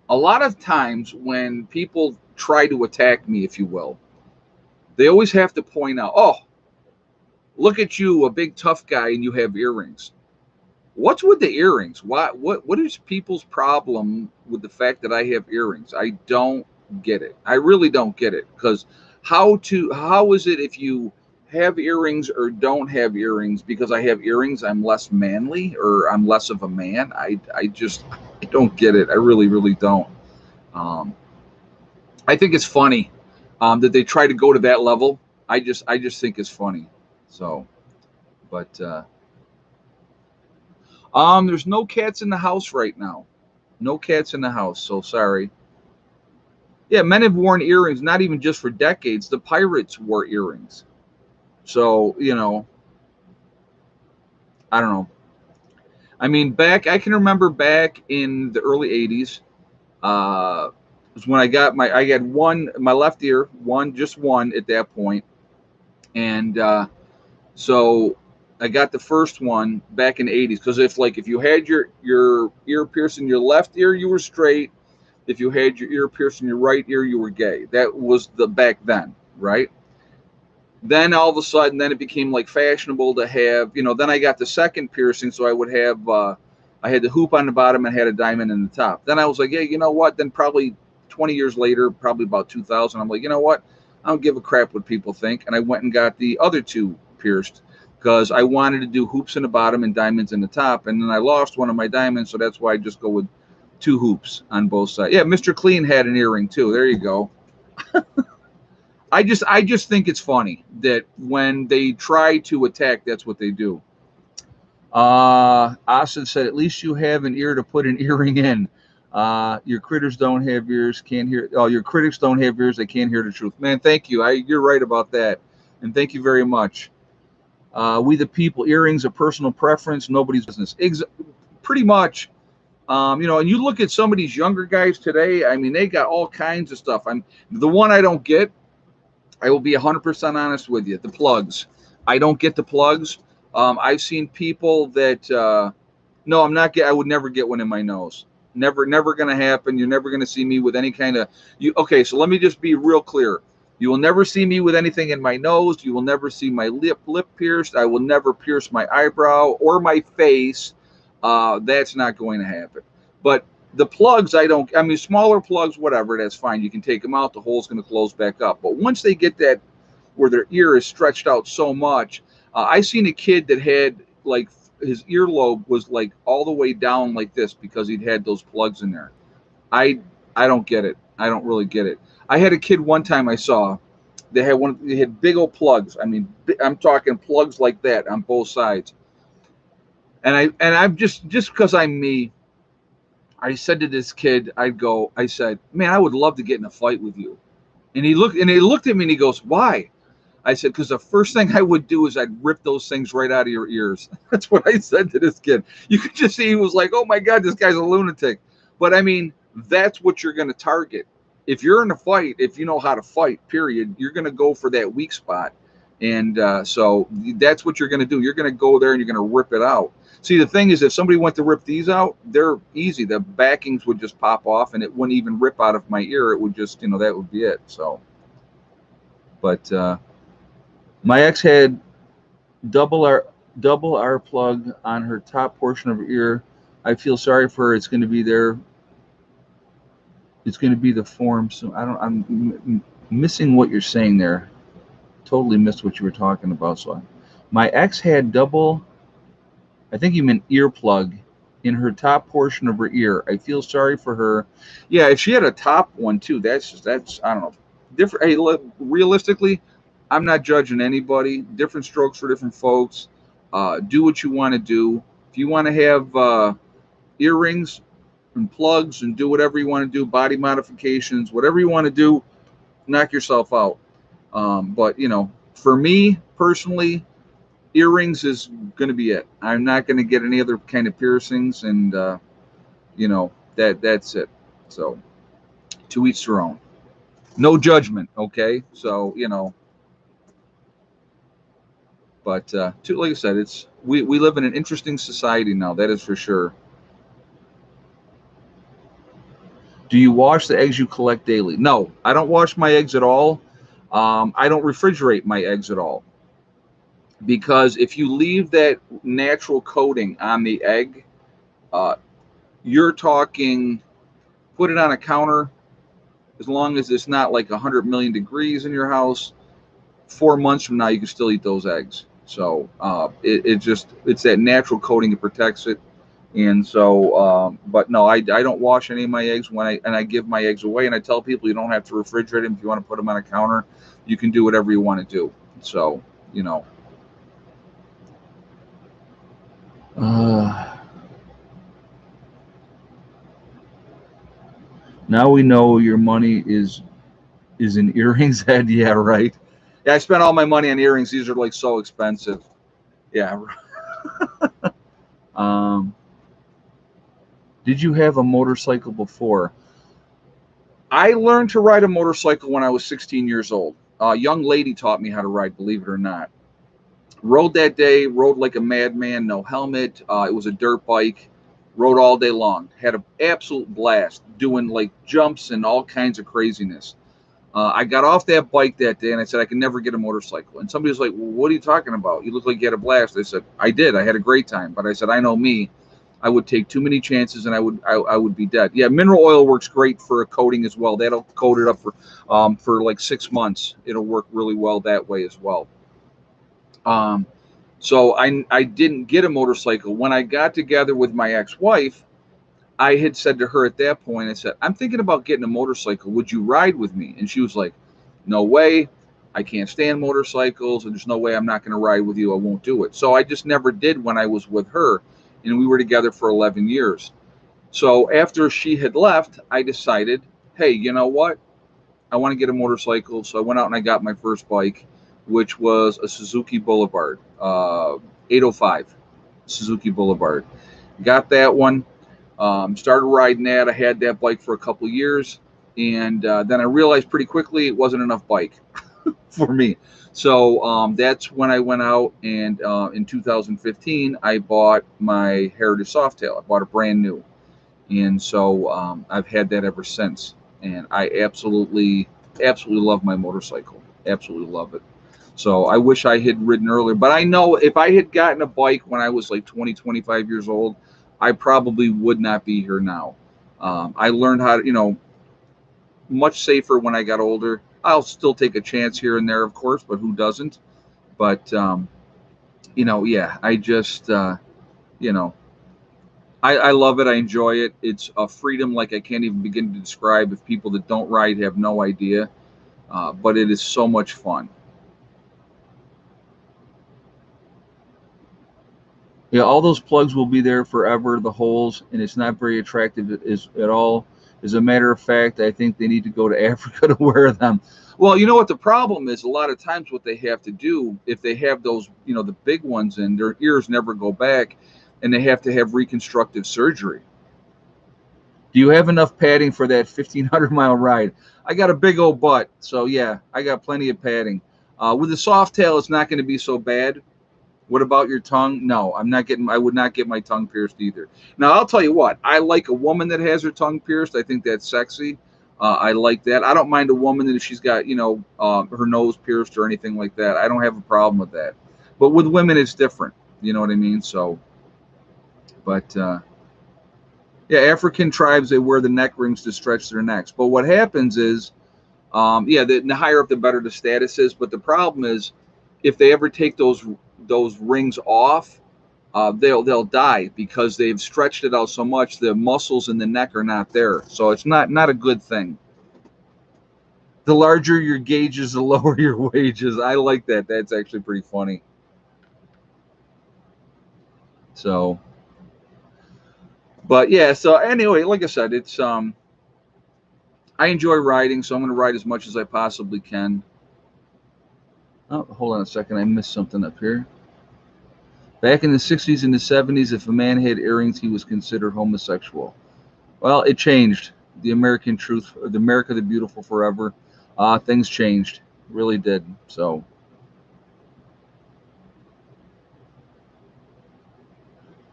A lot of times when people try to attack me, if you will, they always have to point out, oh, look at you, a big tough guy, and you have earrings. What's with the earrings? What is people's problem with the fact that I have earrings? I don't get it. I really don't get it. Because how is it if you have earrings or don't have earrings? Because I have earrings, I'm less manly or I'm less of a man. I don't get it. I really, really don't. I think it's funny that they try to go to that level. I just think it's funny. So, but there's no cats in the house right now. No cats in the house. So sorry. Yeah, men have worn earrings, not even just for decades. The pirates wore earrings. So, I don't know. I mean, I can remember back in the early 80s, was when I had my left ear, just one at that point. And so I got the first one back in the 80s. Because if you had your ear pierced in your left ear, you were straight. If you had your ear pierced in your right ear, you were gay. That was the back then, right? Then all of a sudden, then it became like fashionable to have, then I got the second piercing. So I would have, I had the hoop on the bottom and had a diamond in the top. Then I was like, yeah, you know what? Then probably 20 years later, probably about 2000, I'm like, you know what? I don't give a crap what people think. And I went and got the other two pierced because I wanted to do hoops in the bottom and diamonds in the top. And then I lost one of my diamonds. So that's why I just go with two hoops on both sides. Yeah, Mr. Clean had an earring too. There you go. I just think it's funny that when they try to attack, that's what they do. Austin said, "At least you have an ear to put an earring in. Your critters don't have ears, can't hear. Oh, your critics don't have ears, they can't hear the truth." Man, thank you. You're right about that, and thank you very much. We the people, earrings a personal preference, nobody's business. Pretty much. And you look at some of these younger guys today. I mean, they got all kinds of stuff. I'm the one I don't get. I will be 100% honest with you. The plugs. I don't get the plugs. I've seen people that no, I'm not get. I would never get one in my nose. Never going to happen. You're never going to see me with any kind of you. Okay, so let me just be real clear. You will never see me with anything in my nose. You will never see my lip pierced. I will never pierce my eyebrow or my face. That's not going to happen. But the plugs, I don't. I mean, smaller plugs, whatever. That's fine. You can take them out. The hole's going to close back up. But once they get that where their ear is stretched out so much, I seen a kid that had like his earlobe was like all the way down like this because he'd had those plugs in there. I I don't get it. I don't really get it. I had a kid one time I saw. They had big old plugs. I mean, I'm talking plugs like that on both sides. I'm just because I'm me. I said to this kid, I said, man, I would love to get in a fight with you. And he looked at me and he goes, why? I said, because the first thing I would do is I'd rip those things right out of your ears. That's what I said to this kid. You could just see he was like, oh my God, this guy's a lunatic. But I mean, that's what you're going to target. If you're in a fight, if you know how to fight, period, you're going to go for that weak spot. And so that's what you're going to do. You're going to go there and you're going to rip it out. See, the thing is, if somebody went to rip these out, they're easy. The backings would just pop off and it wouldn't even rip out of my ear. It would just, that would be it. So, but my ex had double R plug on her top portion of her ear. I feel sorry for her. It's going to be there. It's going to be the form. So I'm missing what you're saying there. Totally missed what you were talking about. So my ex had double, I think you meant earplug in her top portion of her ear. I feel sorry for her. Yeah, if she had a top one too, that's I don't know. Different. Hey, realistically, I'm not judging anybody. Different strokes for different folks. Do what you want to do. If you want to have earrings and plugs and do whatever you want to do, body modifications, whatever you want to do, knock yourself out. But for me personally, earrings is going to be it. I'm not going to get any other kind of piercings, and that's it. So to each their own. No judgment, okay? So but like I said, we live in an interesting society now. That is for sure. Do you wash the eggs you collect daily? No, I don't wash my eggs at all. I don't refrigerate my eggs at all because if you leave that natural coating on the egg, uh, you're talking put it on a counter as long as it's not like 100 million degrees in your house. 4 months from now, you can still eat those eggs. So it's that natural coating that protects it. And so, but no, I don't wash any of my eggs I give my eggs away, and I tell people you don't have to refrigerate them. If you want to put them on a counter, you can do whatever you want to do. So, uh, now we know your money is in earrings. Head, yeah, right. Yeah, I spent all my money on earrings. These are like so expensive. Yeah. um, did you have a motorcycle before? I learned to ride a motorcycle when I was 16 years old. A young lady taught me how to ride, believe it or not. Rode that day, rode like a madman, no helmet. It was a dirt bike. Rode all day long. Had an absolute blast doing like jumps and all kinds of craziness. I got off that bike that day and I said, I can never get a motorcycle. And somebody was like, well, what are you talking about? You look like you had a blast. I said, I did. I had a great time. But I said, I know me. I would take too many chances and I would be dead. Yeah, mineral oil works great for a coating as well. That'll coat it up for like 6 months. It'll work really well that way as well. So I didn't get a motorcycle. When I got together with my ex-wife, I had said to her at that point, I said, I'm thinking about getting a motorcycle. Would you ride with me? And she was like, no way. I can't stand motorcycles. And there's no way I'm not going to ride with you. I won't do it. So I just never did when I was with her. And we were together for 11 years. So after she had left, I decided, hey, you know what? I want to get a motorcycle. So I went out and I got my first bike, which was a Suzuki Boulevard, 805 Suzuki Boulevard. Got that one. Started riding that. I had that bike for a couple of years, and then I realized pretty quickly it wasn't enough bike for me. So that's when I went out, and in 2015 I bought my Heritage Softail. I bought it brand new, and so I've had that ever since. And I absolutely love my motorcycle. Absolutely love it. So I wish I had ridden earlier, but I know if I had gotten a bike when I was like 20, 25 years old, I probably would not be here now. I learned how to, much safer when I got older. I'll still take a chance here and there, of course, but who doesn't? But, yeah, I just, I love it. I enjoy it. It's a freedom like I can't even begin to describe. If people that don't ride have no idea, but it is so much fun. Yeah, all those plugs will be there forever, the holes, and it's not very attractive at all. As a matter of fact, I think they need to go to Africa to wear them. Well, you know what the problem is? A lot of times what they have to do, if they have those, the big ones in, their ears never go back, and they have to have reconstructive surgery. Do you have enough padding for that 1,500-mile ride? I got a big old butt, so yeah, I got plenty of padding. With the soft tail, it's not going to be so bad. What about your tongue? No, I would not get my tongue pierced either. Now, I'll tell you what, I like a woman that has her tongue pierced. I think that's sexy. I like that. I don't mind a woman that if she's got, her nose pierced or anything like that. I don't have a problem with that. But with women, it's different. You know what I mean? So, but, yeah, African tribes, they wear the neck rings to stretch their necks. But what happens is, the higher up, the better the status is. But the problem is, if they ever take those rings off, they'll die because they've stretched it out so much. The muscles in the neck are not there, so it's not a good thing. The larger your gauges, the lower your wages. I like that. That's actually pretty funny. So, but yeah. So anyway, like I said, it's I enjoy riding, so I'm going to ride as much as I possibly can. Oh, hold on a second. I missed something up here. Back in the 60s and the 70s, if a man had earrings, he was considered homosexual. Well, it changed. The American truth, the America the Beautiful forever. Things changed. Really did. So,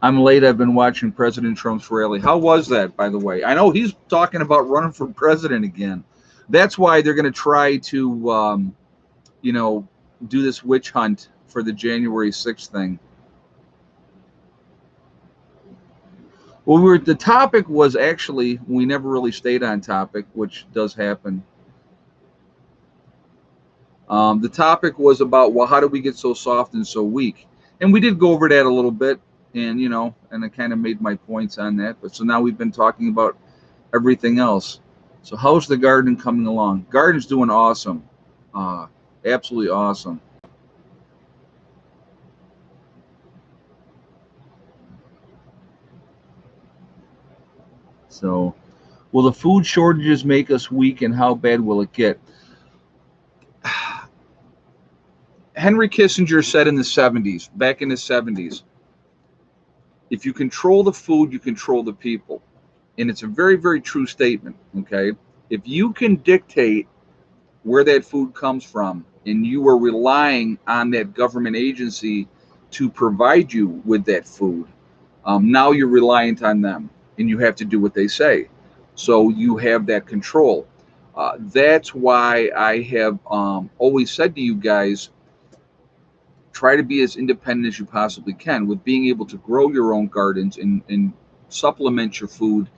I'm late. I've been watching President Trump's rally. How was that, by the way? I know he's talking about running for president again. That's why they're going to try to, do this witch hunt for the January 6th thing. Well, the topic was actually, we never really stayed on topic, which does happen. The topic was about, well, how do we get so soft and so weak? And we did go over that a little bit, and and I kind of made my points on that. But so now we've been talking about everything else. So how's the garden coming along? Garden's doing awesome, absolutely awesome. So, will the food shortages make us weak, and how bad will it get? Henry Kissinger said in the 70s, back in the 70s, if you control the food, you control the people. And it's a very, very true statement, okay? If you can dictate where that food comes from and you are relying on that government agency to provide you with that food, now you're reliant on them and you have to do what they say. So you have that control. That's why I have always said to you guys, try to be as independent as you possibly can with being able to grow your own gardens and supplement your food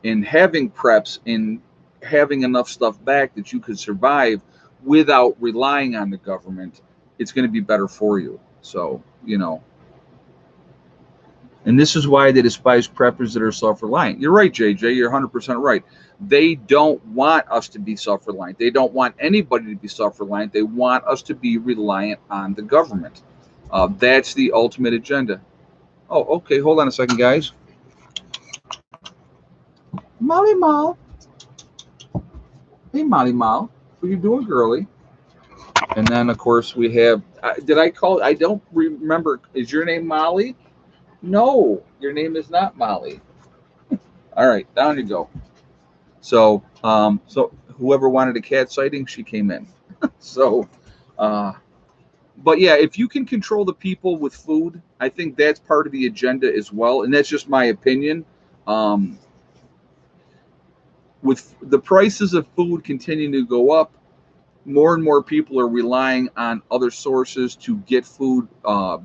and having preps and having enough stuff back that you could survive without relying on the government. It's going to be better for you. So, and this is why they despise preppers that are self-reliant. You're right, JJ. You're 100% right. They don't want us to be self-reliant. They don't want anybody to be self-reliant. They want us to be reliant on the government. That's the ultimate agenda. Oh, okay. Hold on a second, guys. Molly Mal. Hey, Molly Mal. What are you doing, girly? And then, of course, we have. Did I call? I don't remember. Is your name Molly? No, your name is not Molly. All right, down you go. So whoever wanted a cat sighting, she came in. So, uh, but yeah, if you can control the people with food, I think that's part of the agenda as well, and that's just my opinion. Um, with the prices of food continuing to go up, more and more people are relying on other sources to get food,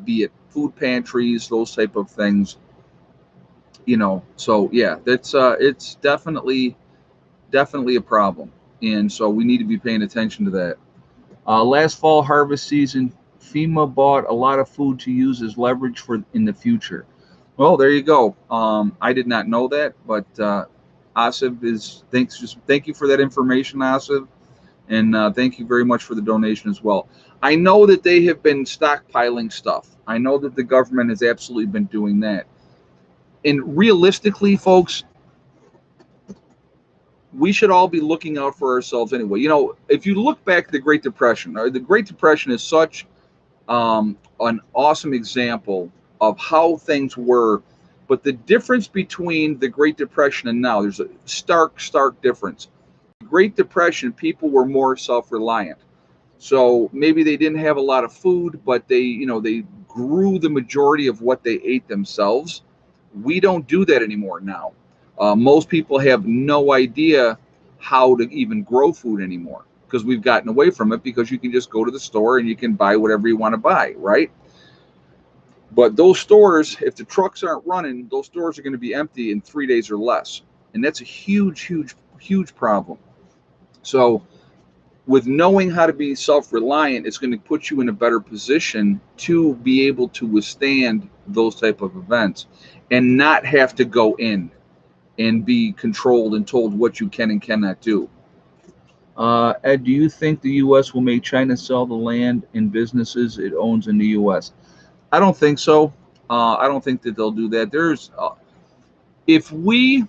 be it food pantries, those type of things. So yeah, that's it's definitely a problem, and so we need to be paying attention to that. Last fall harvest season, FEMA bought a lot of food to use as leverage for in the future. Well, there you go. I did not know that, but Asif is thanks. Just thank you for that information, Asif, and thank you very much for the donation as well. I know that they have been stockpiling stuff. I know that the government has absolutely been doing that. And realistically, folks, we should all be looking out for ourselves anyway. If you look back at the Great Depression, the Great Depression is such an awesome example of how things were. But the difference between the Great Depression and now, there's a stark difference. The Great Depression, people were more self-reliant. So maybe they didn't have a lot of food, but they grew the majority of what they ate themselves. We don't do that anymore now. Most people have no idea how to even grow food anymore because we've gotten away from it because you can just go to the store and you can buy whatever you want to buy, right? But those stores, if the trucks aren't running, those stores are going to be empty in 3 days or less. And that's a huge problem. So with knowing how to be self-reliant, it's going to put you in a better position to be able to withstand those type of events and not have to go in and be controlled and told what you can and cannot do. Ed, do you think the U.S. will make China sell the land and businesses it owns in the U.S.? I don't think so. I don't think that they'll do that. If we,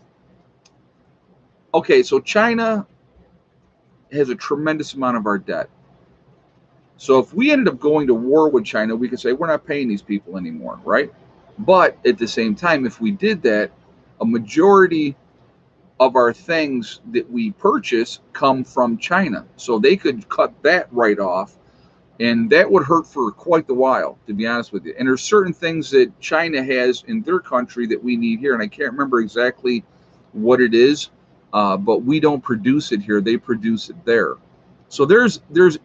okay, so China has a tremendous amount of our debt. So if we ended up going to war with China, we could say we're not paying these people anymore, right? But at the same time, if we did that, a majority of our things that we purchase come from China. So they could cut that right off, and that would hurt for quite the while, to be honest with you. And there's certain things that China has in their country that we need here, and I can't remember exactly what it is, but we don't produce it here. They produce it there. So there's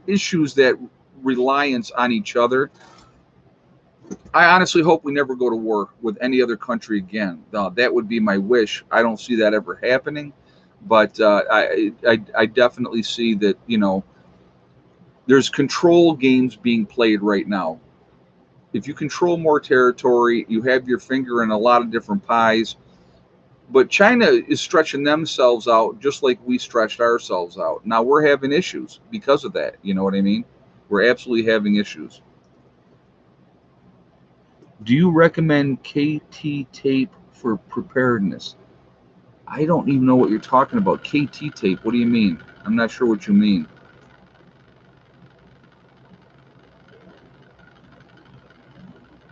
issues that reliance on each other. I honestly hope we never go to war with any other country again. That would be my wish. I don't see that ever happening, but I definitely see that there's control games being played right now. If you control more territory, you have your finger in a lot of different pies. But China is stretching themselves out just like we stretched ourselves out. Now we're having issues because of that. You know what I mean? We're absolutely having issues. Do you recommend KT tape for preparedness? I don't even know what you're talking about. KT tape, what do you mean? I'm not sure what you mean.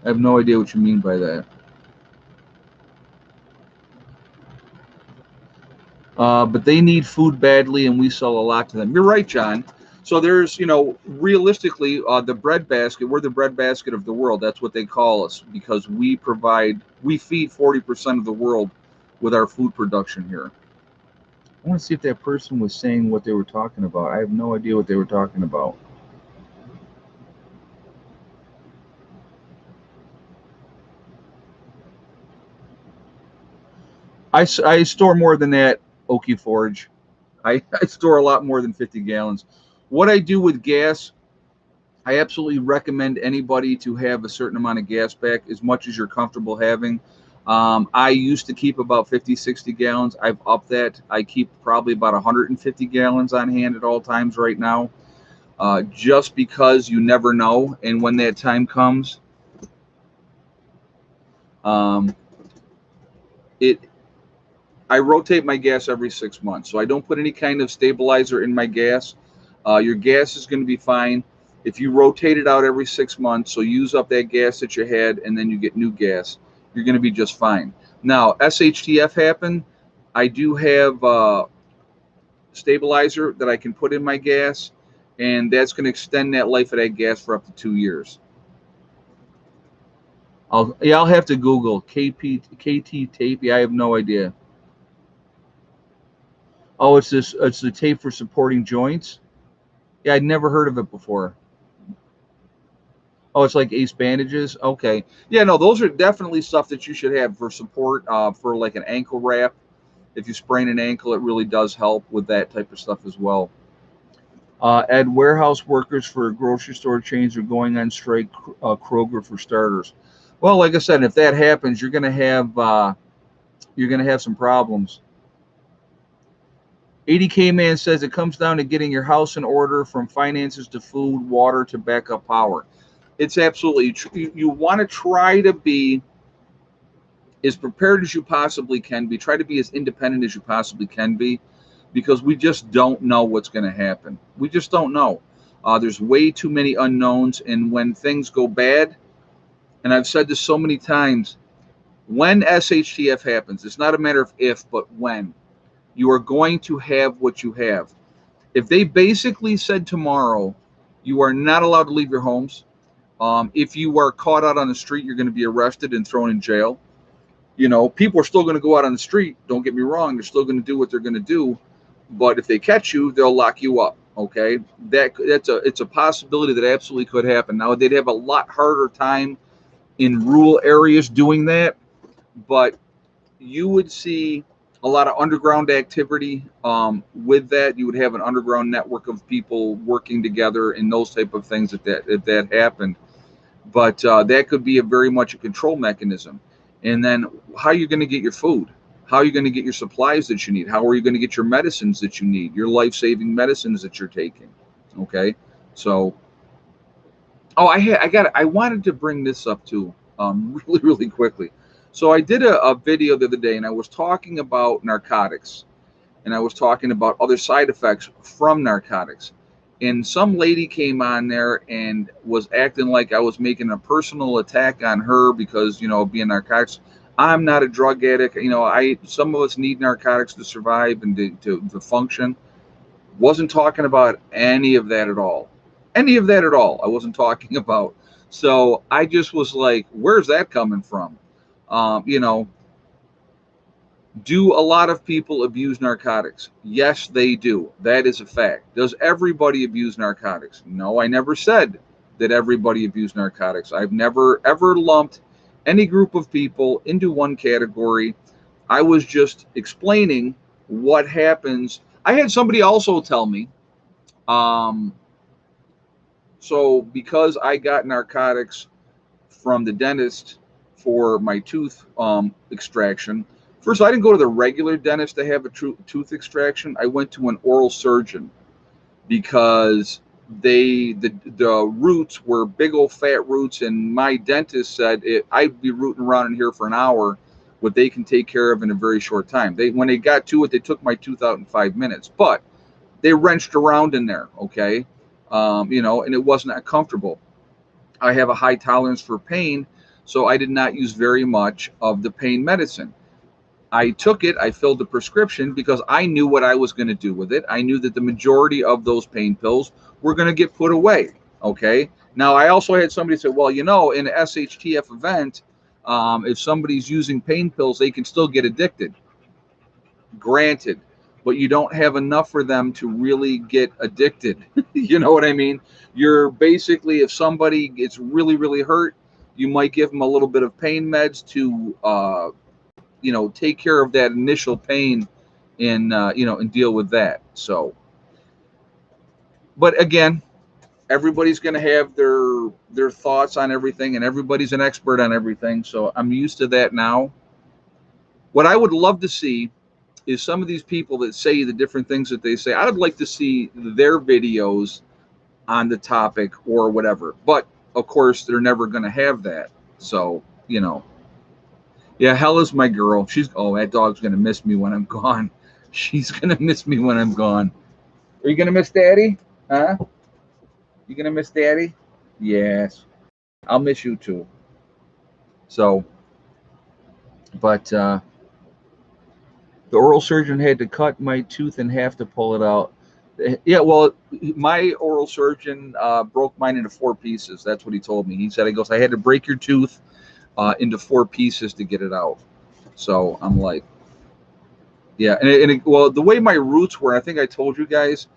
I have no idea what you mean by that. But they need food badly, and we sell a lot to them. You're right, John. So there's, realistically, the breadbasket. We're the breadbasket of the world. That's what they call us because we feed 40% of the world with our food production here. I want to see if that person was saying what they were talking about. I have no idea what they were talking about. I store more than that, Okie Forge. I store a lot more than 50 gallons. What I do with gas, I absolutely recommend anybody to have a certain amount of gas back, as much as you're comfortable having. I used to keep about 50, 60 gallons. I've upped that. I keep probably about 150 gallons on hand at all times right now, just because you never know. And when that time comes, um, it I rotate my gas every 6 months, so I don't put any kind of stabilizer in my gas. Your gas is going to be fine if you rotate it out every 6 months. So use up that gas that you had, and then you get new gas. You're going to be just fine. Now, SHTF happened. I do have stabilizer that I can put in my gas, and that's going to extend that life of that gas for up to 2 years. I'll have to Google KT tape. Yeah, I have no idea. Oh, it's the tape for supporting joints. Yeah, I'd never heard of it before. Oh, it's like Ace bandages. Okay. Yeah, no, those are definitely stuff that you should have for support, for like an ankle wrap. If you sprain an ankle, it really does help with that type of stuff as well. Add warehouse workers for grocery store chains are going on strike. Kroger for starters. Well, like I said, if that happens, you're gonna have some problems. 80K man says it comes down to getting your house in order, from finances to food, water to backup power. It's absolutely true. You want to try to be as prepared as you possibly can be. Try to be as independent as you possibly can be, because we just don't know what's going to happen. We just don't know. There's way too many unknowns, and when things go bad, and I've said this so many times, when SHTF happens, it's not a matter of if, but when. You are going to have what you have. If they basically said tomorrow, you are not allowed to leave your homes. If you are caught out on the street, you're going to be arrested and thrown in jail. You know, people are still going to go out on the street. Don't get me wrong; they're still going to do what they're going to do. But if they catch you, they'll lock you up. Okay, it's a possibility that absolutely could happen. Now, they'd have a lot harder time in rural areas doing that, but you would see a lot of underground activity. With that, you would have an underground network of people working together and those type of things if that happened. But that could be a very much a control mechanism. And then how are you going to get your food? How are you going to get your supplies that you need? How are you going to get your medicines that you need, your life-saving medicines that you're taking? Okay, so I wanted to bring this up too, really, really quickly. So I did a video the other day, and I was talking about narcotics, and I was talking about other side effects from narcotics. And some lady came on there and was acting like I was making a personal attack on her because, being narcotics. I'm not a drug addict. Some of us need narcotics to survive and to function. Wasn't talking about any of that at all. Any of that at all. I wasn't talking about. So I just was like, where's that coming from? Um, you know, do a lot of people abuse narcotics? Yes, they do. That is a fact. Does everybody abuse narcotics? No, I never said that everybody abused narcotics. I've never ever lumped any group of people into one category. I was just explaining what happens. I had somebody also tell me, um, so because I got narcotics from the dentist for my tooth extraction. First, I didn't go to the regular dentist to have a tooth extraction. I went to an oral surgeon because the roots were big old fat roots, and my dentist said I'd be rooting around in here for an hour, what they can take care of in a very short time. When they got to it, they took my tooth out in 5 minutes, but they wrenched around in there, okay, and it wasn't that comfortable. I have a high tolerance for pain, so I did not use very much of the pain medicine. I took it, I filled the prescription because I knew what I was going to do with it. I knew that the majority of those pain pills were going to get put away. Okay. Now, I also had somebody say, well, in an SHTF event, if somebody's using pain pills, they can still get addicted. Granted. but you don't have enough for them to really get addicted. You know what I mean? You're basically, if somebody gets really, really hurt, you might give them a little bit of pain meds to, take care of that initial pain and, and deal with that. So, but again, everybody's going to have their thoughts on everything, and everybody's an expert on everything. So I'm used to that now. What I would love to see is some of these people that say the different things that they say. I would like to see their videos on the topic or whatever. But of course, they're never going to have that. So, yeah, Hella's my girl. That dog's going to miss me when I'm gone. She's going to miss me when I'm gone. Are you going to miss Daddy? Huh? You going to miss Daddy? Yes. I'll miss you too. So, but the oral surgeon had to cut my tooth in half to pull it out. Yeah, well, my oral surgeon broke mine into 4 pieces. That's what he told me. He said, I had to break your tooth into 4 pieces to get it out. So I'm like, yeah. Well, the way my roots were, I think I told you guys,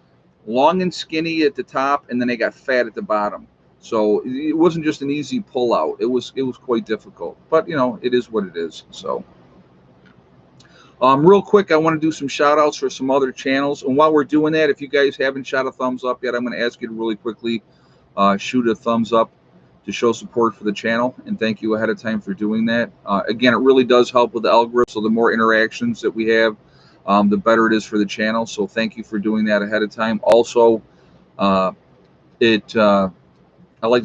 long and skinny at the top, and then they got fat at the bottom. So it wasn't just an easy pull out. It was quite difficult. But, it is what it is. So. Real quick, I want to do some shout outs for some other channels. And while we're doing that, if you guys haven't shot a thumbs up yet, I'm going to ask you to really quickly shoot a thumbs up to show support for the channel. And thank you ahead of time for doing that. Again, it really does help with the algorithm. So the more interactions that we have, the better it is for the channel. So thank you for doing that ahead of time. Also, I like to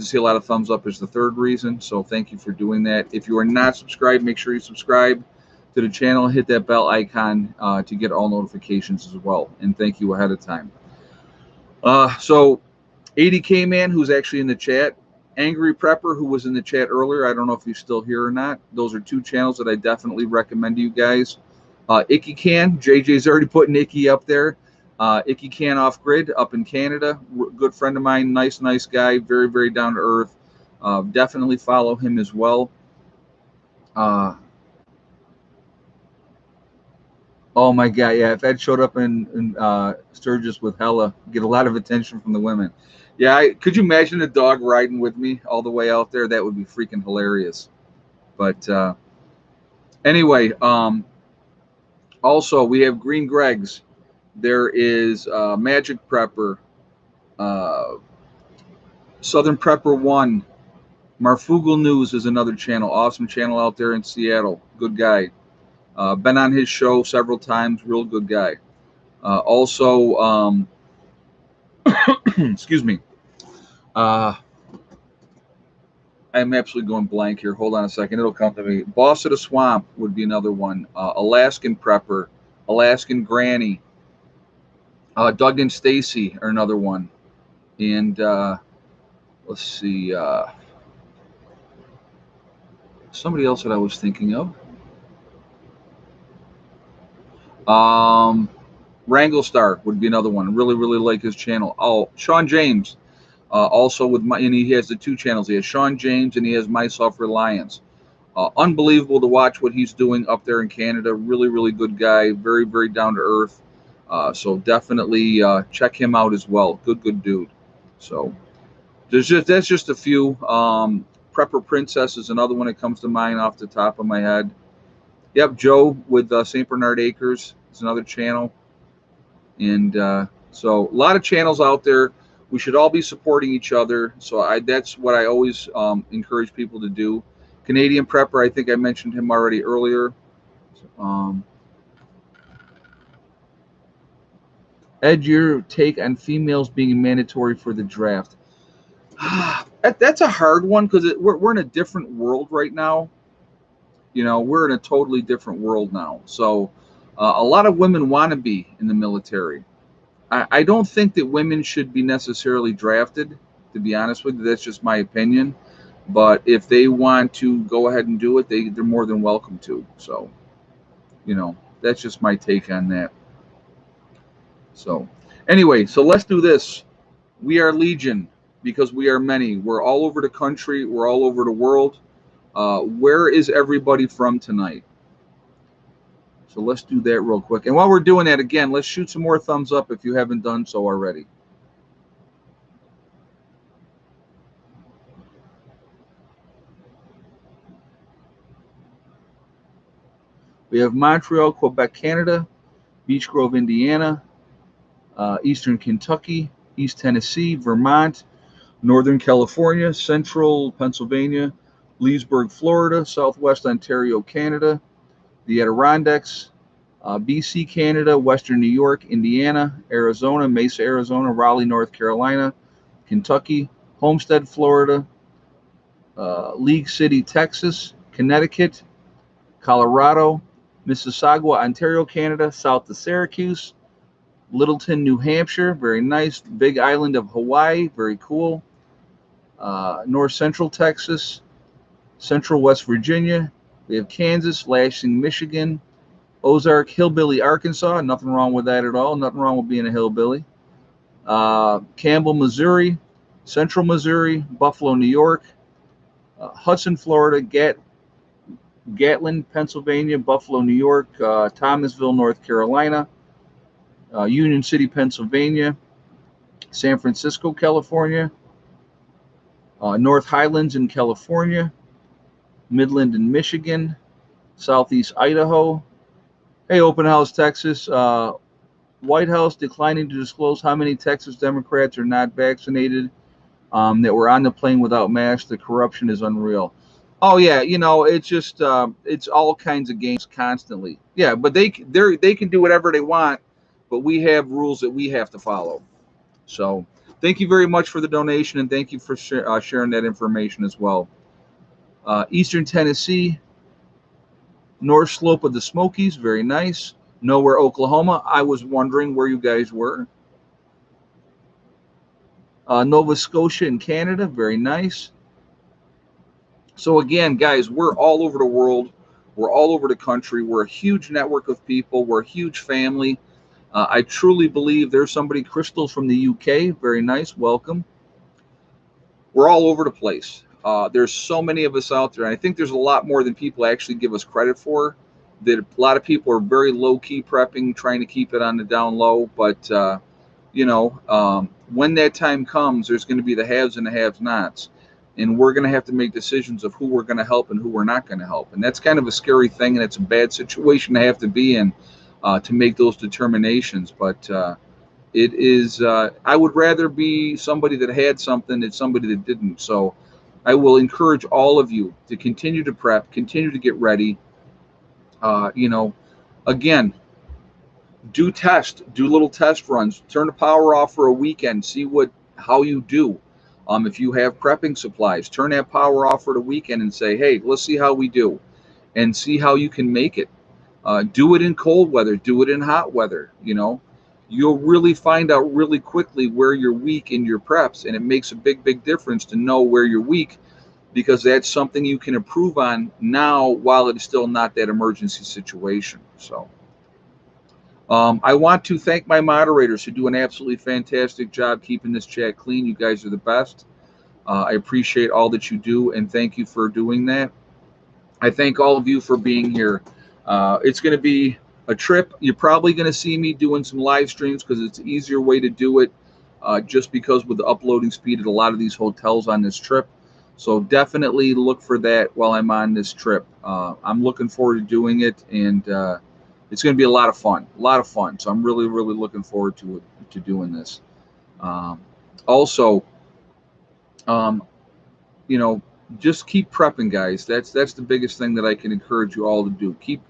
see a lot of thumbs up is the third reason. So thank you for doing that. If you are not subscribed, make sure you subscribe to the channel, hit that bell icon to get all notifications as well. And thank you ahead of time. So 80K Man, who's actually in the chat, Angry Prepper, who was in the chat earlier. I don't know if he's still here or not. Those are 2 channels that I definitely recommend to you guys. Icky Can, JJ's already putting Icky up there. Icky Can Off Grid up in Canada. Good friend of mine, nice guy, very, very down to earth. Definitely follow him as well. Oh my God, yeah, if Ed showed up in Sturgis with Hella, get a lot of attention from the women. Yeah, could you imagine a dog riding with me all the way out there? That would be freaking hilarious. But anyway, also we have Green Greg's. There is Magic Prepper, Southern Prepper 1, Marfugal News is another channel, awesome channel out there in Seattle. Good guy. Been on his show several times, real good guy. Also, excuse me. I'm absolutely going blank here. Hold on a second. It'll come to me. Boss of the Swamp would be another one. Alaskan Prepper, Alaskan Granny, Doug and Stacy are another one. And let's see. Somebody else that I was thinking of. Wrangle Star would be another one. Really, really like his channel. Oh, Sean James. Also and he has the 2 channels. He has Sean James and he has My Self-Reliance. Unbelievable to watch what he's doing up there in Canada. Really, really good guy. Very, very down to earth. So definitely check him out as well. Good dude. So that's just a few. Prepper Princess is another one that comes to mind off the top of my head. Yep, Joe with St. Bernard Acres is another channel. And so a lot of channels out there. We should all be supporting each other. So that's what I always encourage people to do. Canadian Prepper, I think I mentioned him already earlier. Ed, your take on females being mandatory for the draft. That's a hard one because we're in a different world right now. We're in a totally different world now. So a lot of women want to be in the military. I don't think that women should be necessarily drafted, to be honest with you. That's just my opinion. But if they want to go ahead and do it, they're more than welcome to. So, that's just my take on that. So, anyway, so let's do this. We are Legion because we are many. We're all over the country. We're all over the world. Where is everybody from tonight? So let's do that real quick. And while we're doing that, again, let's shoot some more thumbs up if you haven't done so already. We have Montreal, Quebec, Canada, Beech Grove, Indiana, Eastern Kentucky, East Tennessee, Vermont, Northern California, Central Pennsylvania, Leesburg, Florida, Southwest Ontario, Canada, the Adirondacks, BC, Canada, Western New York, Indiana, Arizona, Mesa, Arizona, Raleigh, North Carolina, Kentucky, Homestead, Florida, League City, Texas, Connecticut, Colorado, Mississauga, Ontario, Canada, south of Syracuse, Littleton, New Hampshire, very nice. Big Island of Hawaii, very cool. North Central Texas, Central West Virginia. We have Kansas, Lansing, Michigan, Ozark, Hillbilly, Arkansas. Nothing wrong with that at all. Nothing wrong with being a hillbilly. Campbell, Missouri, Central Missouri, Buffalo, New York, Hudson, Florida, Gatlin, Pennsylvania, Buffalo, New York, Thomasville, North Carolina, Union City, Pennsylvania, San Francisco, California, North Highlands in California, Midland in Michigan, Southeast Idaho. Hey, Open House, Texas. White House declining to disclose how many Texas Democrats are not vaccinated that were on the plane without masks. The corruption is unreal. Oh yeah, it's just it's all kinds of games constantly. Yeah, but they can do whatever they want, but we have rules that we have to follow. So thank you very much for the donation, and thank you for sharing that information as well. Eastern Tennessee, North Slope of the Smokies, very nice. Nowhere, Oklahoma. I was wondering where you guys were. Nova Scotia in Canada, very nice. So again, guys, we're all over the world. We're all over the country. We're a huge network of people. We're a huge family. I truly believe there's somebody, Crystal from the UK. Very nice. Welcome. We're all over the place. There's so many of us out there. And I think there's a lot more than people actually give us credit for. That a lot of people are very low-key prepping, trying to keep it on the down low. But, when that time comes, there's going to be the haves and the have-nots. And we're going to have to make decisions of who we're going to help and who we're not going to help. And that's kind of a scary thing, and it's a bad situation to have to be in to make those determinations. But it is, I would rather be somebody that had something than somebody that didn't. So I will encourage all of you to continue to prep, continue to get ready. Again, do little test runs, turn the power off for a weekend, see how you do. If you have prepping supplies, turn that power off for the weekend and say, hey, let's see how we do and see how you can make it. Do it in cold weather, do it in hot weather. You'll really find out really quickly where you're weak in your preps, and it makes a big, big difference to know where you're weak, because that's something you can improve on now while it is still not that emergency situation. So I want to thank my moderators who do an absolutely fantastic job keeping this chat clean. You guys are the best. I appreciate all that you do, and thank you for doing that. I thank all of you for being here. It's going to be a trip. You're probably going to see me doing some live streams because it's an easier way to do it, just because with the uploading speed at a lot of these hotels on this trip. So definitely look for that while I'm on this trip. I'm looking forward to doing it, and it's going to be a lot of fun. So I'm really, really looking forward to doing this. Just keep prepping, guys. That's the biggest thing that I can encourage you all to do. Keep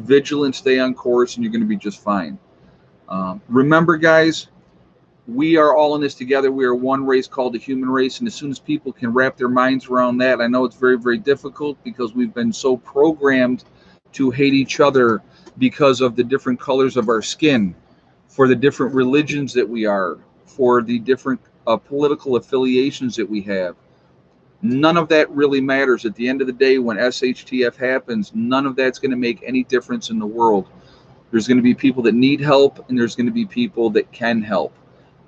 vigilant, stay on course, and you're going to be just fine. Remember, guys, we are all in this together. We are one race called the human race, and as soon as people can wrap their minds around that, I know it's very, very difficult because we've been so programmed to hate each other because of the different colors of our skin, for the different religions that we are, for the different political affiliations that we have. None of that really matters. At the end of the day, when SHTF happens, none of that's going to make any difference in the world. There's going to be people that need help, and there's going to be people that can help.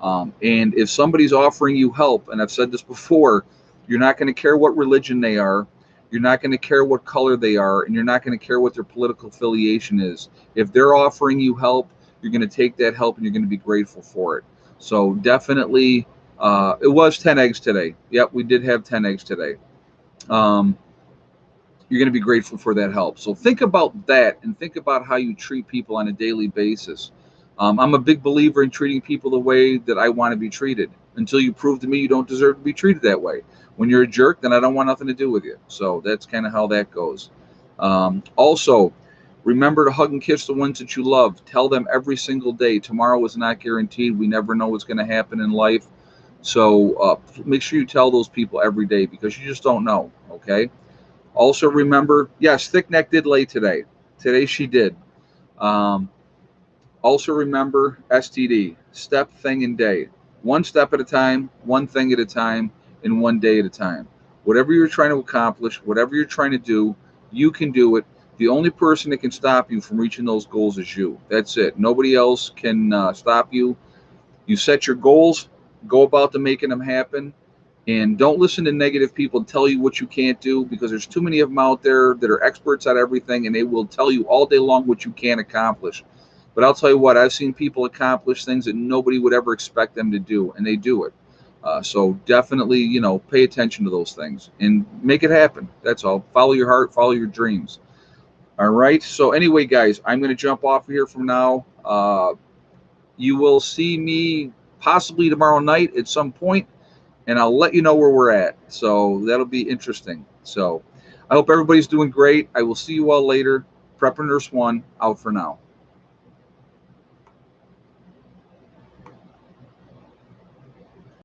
And if somebody's offering you help, and I've said this before, you're not going to care what religion they are. You're not going to care what color they are, and you're not going to care what their political affiliation is. If they're offering you help, you're going to take that help and you're going to be grateful for it. So definitely, it was 10 eggs today. Yep, we did have 10 eggs today. Um, you're going to be grateful for that help. So think about that and think about how you treat people on a daily basis. I'm a big believer in treating people the way that I want to be treated until you prove to me you don't deserve to be treated that way. When you're a jerk, then I don't want nothing to do with you. So that's kind of how that goes. Also, remember to hug and kiss the ones that you love. Tell them every single day. Tomorrow is not guaranteed. We never know what's going to happen in life. So make sure you tell those people every day because you just don't know. Okay. Also remember, yes, Thick Neck did lay today. Today she did. Um, also remember STD, step, thing, and day. One step at a time, one thing at a time, and one day at a time. Whatever you're trying to accomplish, whatever you're trying to do, you can do it. The only person that can stop you from reaching those goals is you. That's it. Nobody else can stop you. You set your goals, go about to making them happen, and don't listen to negative people tell you what you can't do because there's too many of them out there that are experts at everything and they will tell you all day long what you can't accomplish. But I'll tell you what, I've seen people accomplish things that nobody would ever expect them to do, and they do it. So definitely, pay attention to those things and make it happen. That's all. Follow your heart, follow your dreams. All right. So anyway, guys, I'm going to jump off here from now. You will see me possibly tomorrow night at some point, and I'll let you know where we're at. So that'll be interesting. So I hope everybody's doing great. I will see you all later. Prepper Nurse 1 out for now.